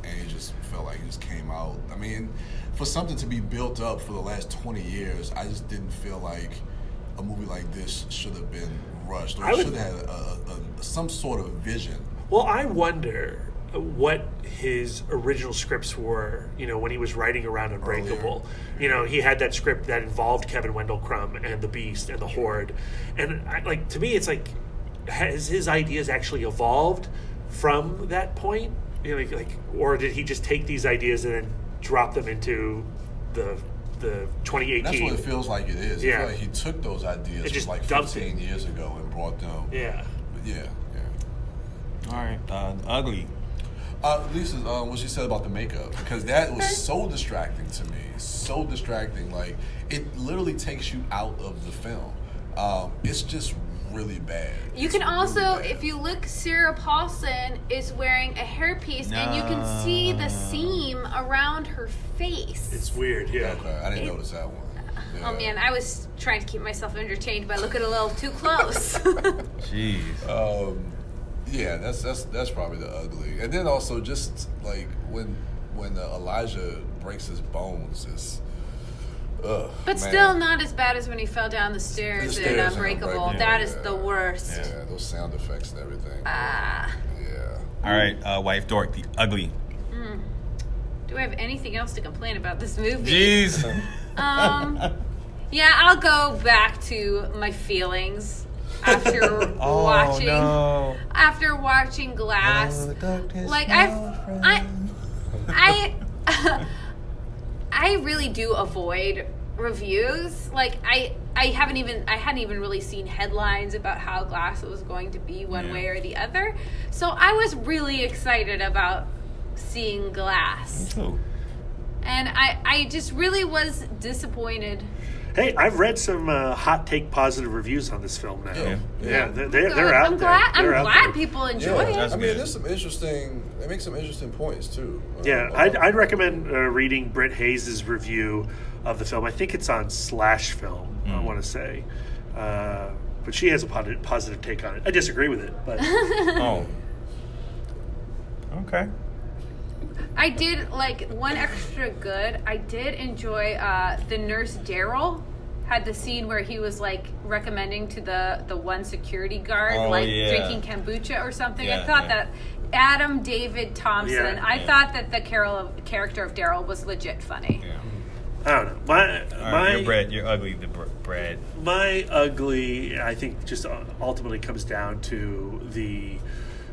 And it just felt like it just came out. I mean, for something to be built up for the last 20 years, I just didn't feel like a movie like this should have been rushed. Or should have had some sort of vision. Well, I wonder what his original scripts were, you know, when he was writing around Unbreakable. You know, he had that script that involved Kevin Wendell Crumb and the Beast and the Horde. And, to me, it's like, has his ideas actually evolved from that point? You know, or did he just take these ideas and then drop them into the 2018? That's what it feels like it is. Yeah. I feel like he took those ideas just from 15 years ago and brought them. Yeah. But yeah. All right. Ugly. Lisa, what she said about the makeup, because that was so distracting to me. So distracting. Like, it literally takes you out of the film. It's just really bad. You can also, if you look, Sarah Paulson is wearing a hairpiece, and you can see the seam around her face. It's weird, yeah. Okay, I didn't notice that one. Yeah. Oh man, I was trying to keep myself entertained by looking a little too close. Jeez. Yeah, that's probably the ugly. And then also just like when Elijah breaks his bones, is. But still not as bad as when he fell down the stairs in Unbreakable. That is the worst. Yeah, those sound effects and everything. Yeah. All right, Wife Dork, the ugly. Do I have anything else to complain about this movie? Jeez. Yeah, I'll go back to my feelings after watching Glass. Like I really do avoid reviews. Like I hadn't even really seen headlines about how Glass was going to be one way or the other. So I was really excited about seeing Glass. Me too. And I just really was disappointed. Hey, I've read some hot take positive reviews on this film now. Yeah, they're out there. I'm glad people enjoy it. I mean, there's some interesting. They make some interesting points too. Yeah, I'd recommend reading Britt Hayes' review of the film. I think it's on Slash Film. I want to say, but she has a positive take on it. I disagree with it, but Okay. I did, like, one extra good. I did enjoy the nurse Daryl had the scene where he was, like, recommending to the one security guard, drinking kombucha or something. I thought that Adam David Thompson, I thought that the character of Daryl was legit funny. I don't know. You're ugly, Brad. My ugly, I think, just ultimately comes down to the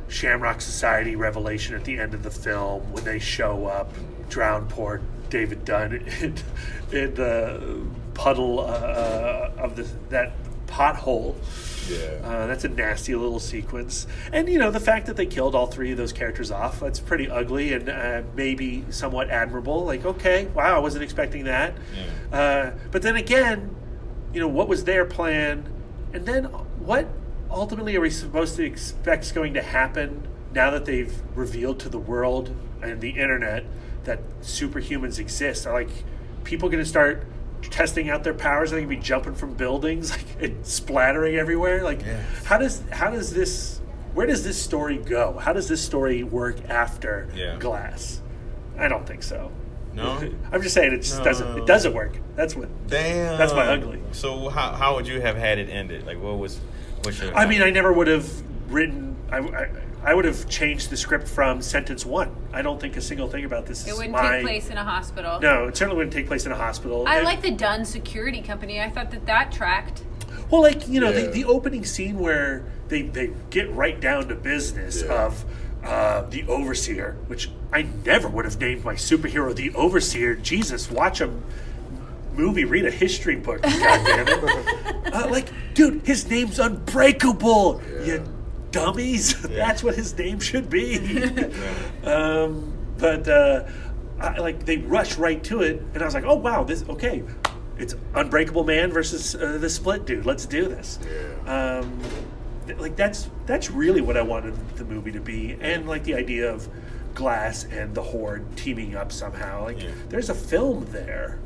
Shamrock Society revelation at the end of the film when they show up, drown poor David Dunn in the puddle of that pothole. Yeah, that's a nasty little sequence. And the fact that they killed all three of those characters off, that's pretty ugly and maybe somewhat admirable. Like, okay, wow, I wasn't expecting that. Yeah. But then again, what was their plan? And then what ultimately are we supposed to expect is going to happen now that they've revealed to the world and the internet that superhumans exist? Are people going to start testing out their powers? Are they going to be jumping from buildings and splattering everywhere? How does this? Where does this story go? How does this story work after Glass? I don't think so. No, I'm just saying it just doesn't. It doesn't work. That's what. Damn. That's my ugly. So how would you have had it ended? I mean, I never would have written. I would have changed the script from sentence 1. I don't think a single thing about this. It wouldn't take place in a hospital. No, it certainly wouldn't take place in a hospital. I like the Dunn Security Company. I thought that tracked. Well, the opening scene where they get right down to business of The Overseer, which I never would have named my superhero The Overseer. Jesus, watch a movie, read a history book, goddammit. Dude, his name's Unbreakable, you dummies. That's what his name should be. They rush right to it, and I was like, oh, wow, it's Unbreakable Man versus the Split dude. Let's do this. That's really what I wanted the movie to be, and the idea of Glass and the Horde teaming up somehow. There's a film there.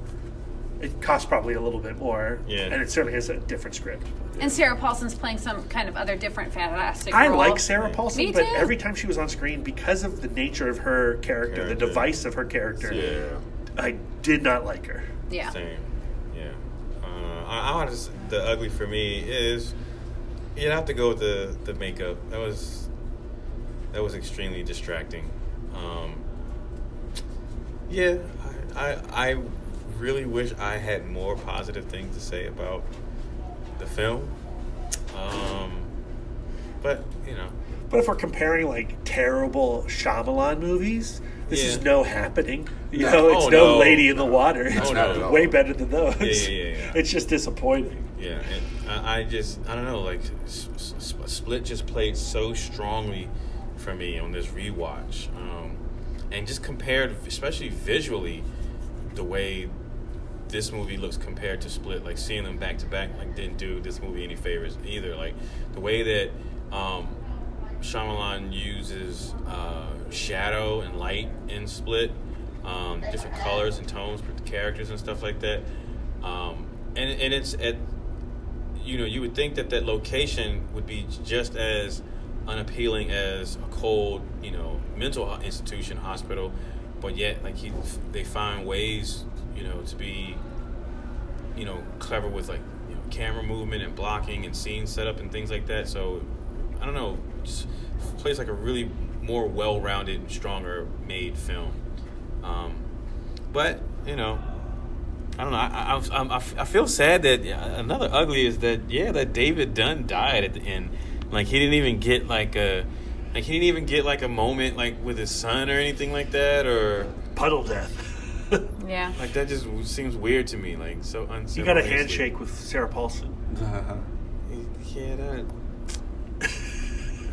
It costs probably a little bit more, and it certainly has a different script. And Sarah Paulson's playing some kind of other different fantastic I role. like Sarah Paulson, Me but too. every time she was on screen, because of the nature of her character, the device of her character, I did not like her. Yeah. Same. Yeah. The ugly for me is you'd have to go with the makeup. That was extremely distracting. I really wish I had more positive things to say about the film. But if we're comparing terrible Shamalan movies, this is No Happening. It's no Lady in the Water. It's no. way better than those. Yeah. It's just disappointing. Yeah, and I don't know. Split just played so strongly for me on this rewatch, and just compared, especially visually, the way this movie looks compared to Split, seeing them back to back, didn't do this movie any favors either. The way that Shamalan uses shadow and light in Split, different colors and tones for the characters and stuff like that, and it's at, you would think that location would be just as unappealing as a cold, mental institution, hospital, but yet they find ways, to be, clever with camera movement and blocking and scene setup and things like that. So I don't know, just plays a really more well-rounded, stronger made film. But I don't know. I feel sad that another ugly is that that David Dunn died at the end. He didn't even get a moment with his son or anything like that, or puddle death. Yeah. That just seems weird to me. So uncivilized. You got a handshake with Sarah Paulson. Yeah, that.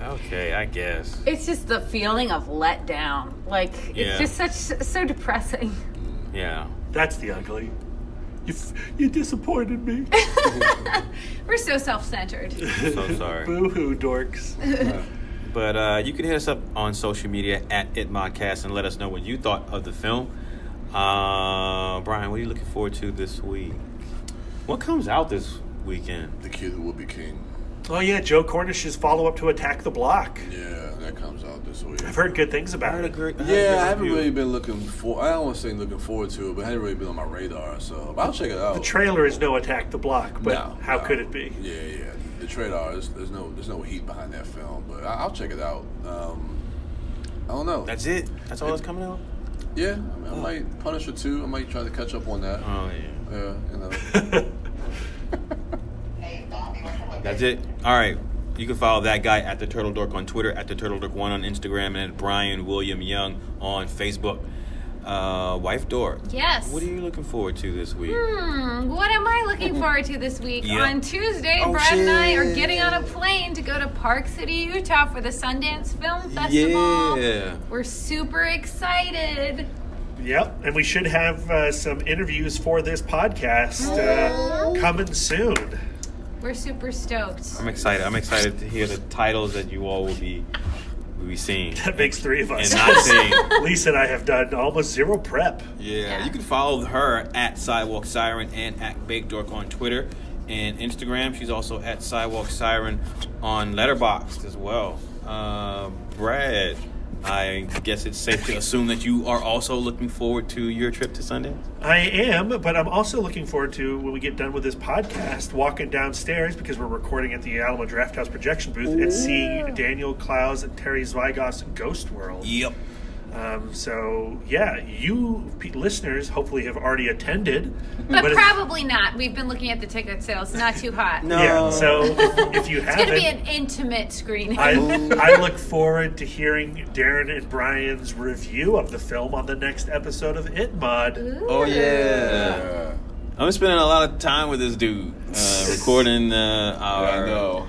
Okay, I guess. It's just the feeling of let down. It's just so depressing. Yeah. That's the ugly. You disappointed me. We're so self-centered. I'm so sorry. Boo-hoo, dorks. But you can hit us up on social media at ItModcast and let us know what you thought of the film. Brian, what are you looking forward to this week? What comes out this weekend? The Kid Who Will Be King. Oh, yeah, Joe Cornish's follow-up to Attack the Block. Yeah, that comes out this week. I've heard good things about it. I haven't really been I don't want to say looking forward to it, but it hadn't really been on my radar, so I'll check it out. The trailer is no Attack the Block, but how could it be? Yeah. The trailer, there's no heat behind that film, but I'll check it out. I don't know. That's it? That's all that's coming out? Yeah, I might Punisher 2. I might try to catch up on that. Oh, yeah. Yeah, That's it. All right. You can follow that guy at the Turtle Dork on Twitter, at the Turtle Dork 1 on Instagram, and at Brian William Young on Facebook. Wife Dork. Yes. What are you looking forward to this week? What am I looking forward to this week? Yep. On Tuesday, Brad and I are getting on a plane to go to Park City, Utah for the Sundance Film Festival. Yeah. We're super excited. Yep, and we should have some interviews for this podcast coming soon. We're super stoked. I'm excited to hear the titles that you all will be seeing. That makes three of us. And not seeing. Lisa and I have done almost zero prep. Yeah, you can follow her at Sidewalk Siren and at Baked Dork on Twitter and Instagram. She's also at Sidewalk Siren on Letterboxd as well. Brad, I guess it's safe to assume that you are also looking forward to your trip to Sundance? I am, but I'm also looking forward to, when we get done with this podcast, walking downstairs, because we're recording at the Alamo Drafthouse projection booth, and seeing Daniel Klaus and Terry Zweigoss Ghost World. Yep. So yeah, you listeners hopefully have already attended, but probably not. We've been looking at the ticket sales; not too hot. No. Yeah, so if you haven't, it's going to be an intimate screening. I look forward to hearing Darren and Brian's review of the film on the next episode of It Mod. Ooh. Oh yeah. I'm spending a lot of time with this dude, recording our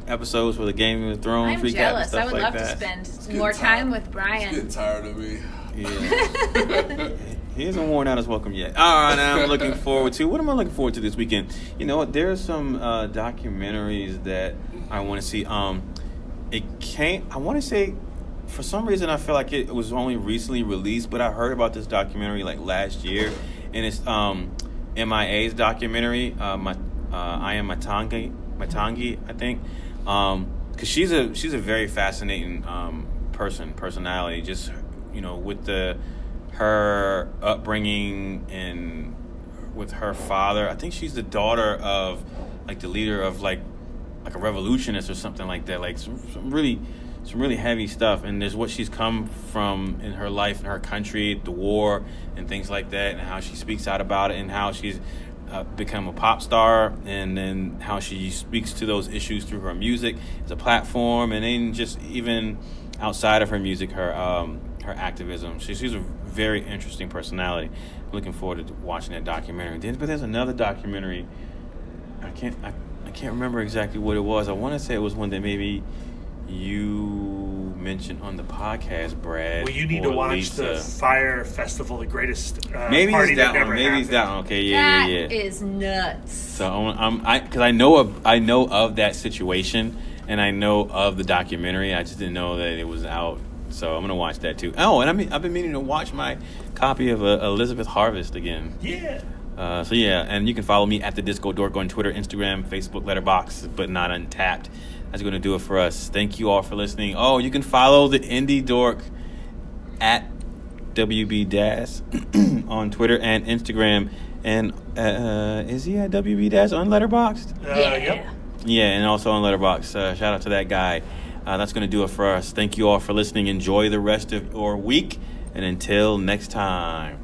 episodes for the Game of Thrones I'm recap jealous. and stuff I would like love that. to spend more time with Brian. Getting tired of me. Yeah. He hasn't worn out his welcome yet. All right, now I'm looking forward to. What am I looking forward to this weekend? You know what? There's some documentaries that I want to see. I want to say, for some reason, I feel like it was only recently released, but I heard about this documentary like last year, and it's MIA's documentary. I Am Matangi, I think. Because she's a very fascinating personality. Just with her upbringing and with her father. I think she's the daughter of like the leader of like a revolutionist or something like that. Like some really heavy stuff. And there's what she's come from in her life in her country, the war and things like that, and how she speaks out about it, and how she's become a pop star, and then how she speaks to those issues through her music as a platform, and then just even outside of her music, her activism. She's a very interesting personality. I'm looking forward to watching that documentary. But there's another documentary. I can't remember exactly what it was. I want to say it was one that maybe you mentioned on the podcast, Brad. Well, you need to watch Lisa. the Fire Festival, the greatest maybe party it's that that one. ever Maybe happened. it's that one. Okay, yeah. That is nuts. So because I know of that situation, and I know of the documentary. I just didn't know that it was out. So I'm gonna watch that too. Oh, and I've been meaning to watch my copy of Elizabeth Harvest again. Yeah. So yeah, and you can follow me at the Disco Dork on Twitter, Instagram, Facebook, Letterboxd, but not Untapped. That's going to do it for us. Thank you all for listening. Oh, you can follow the Indie Dork at WB Das on Twitter and Instagram. And is he at WB Das on Letterboxd? Yep. Yeah, and also on Letterboxd. Shout out to that guy. That's going to do it for us. Thank you all for listening. Enjoy the rest of your week. And until next time.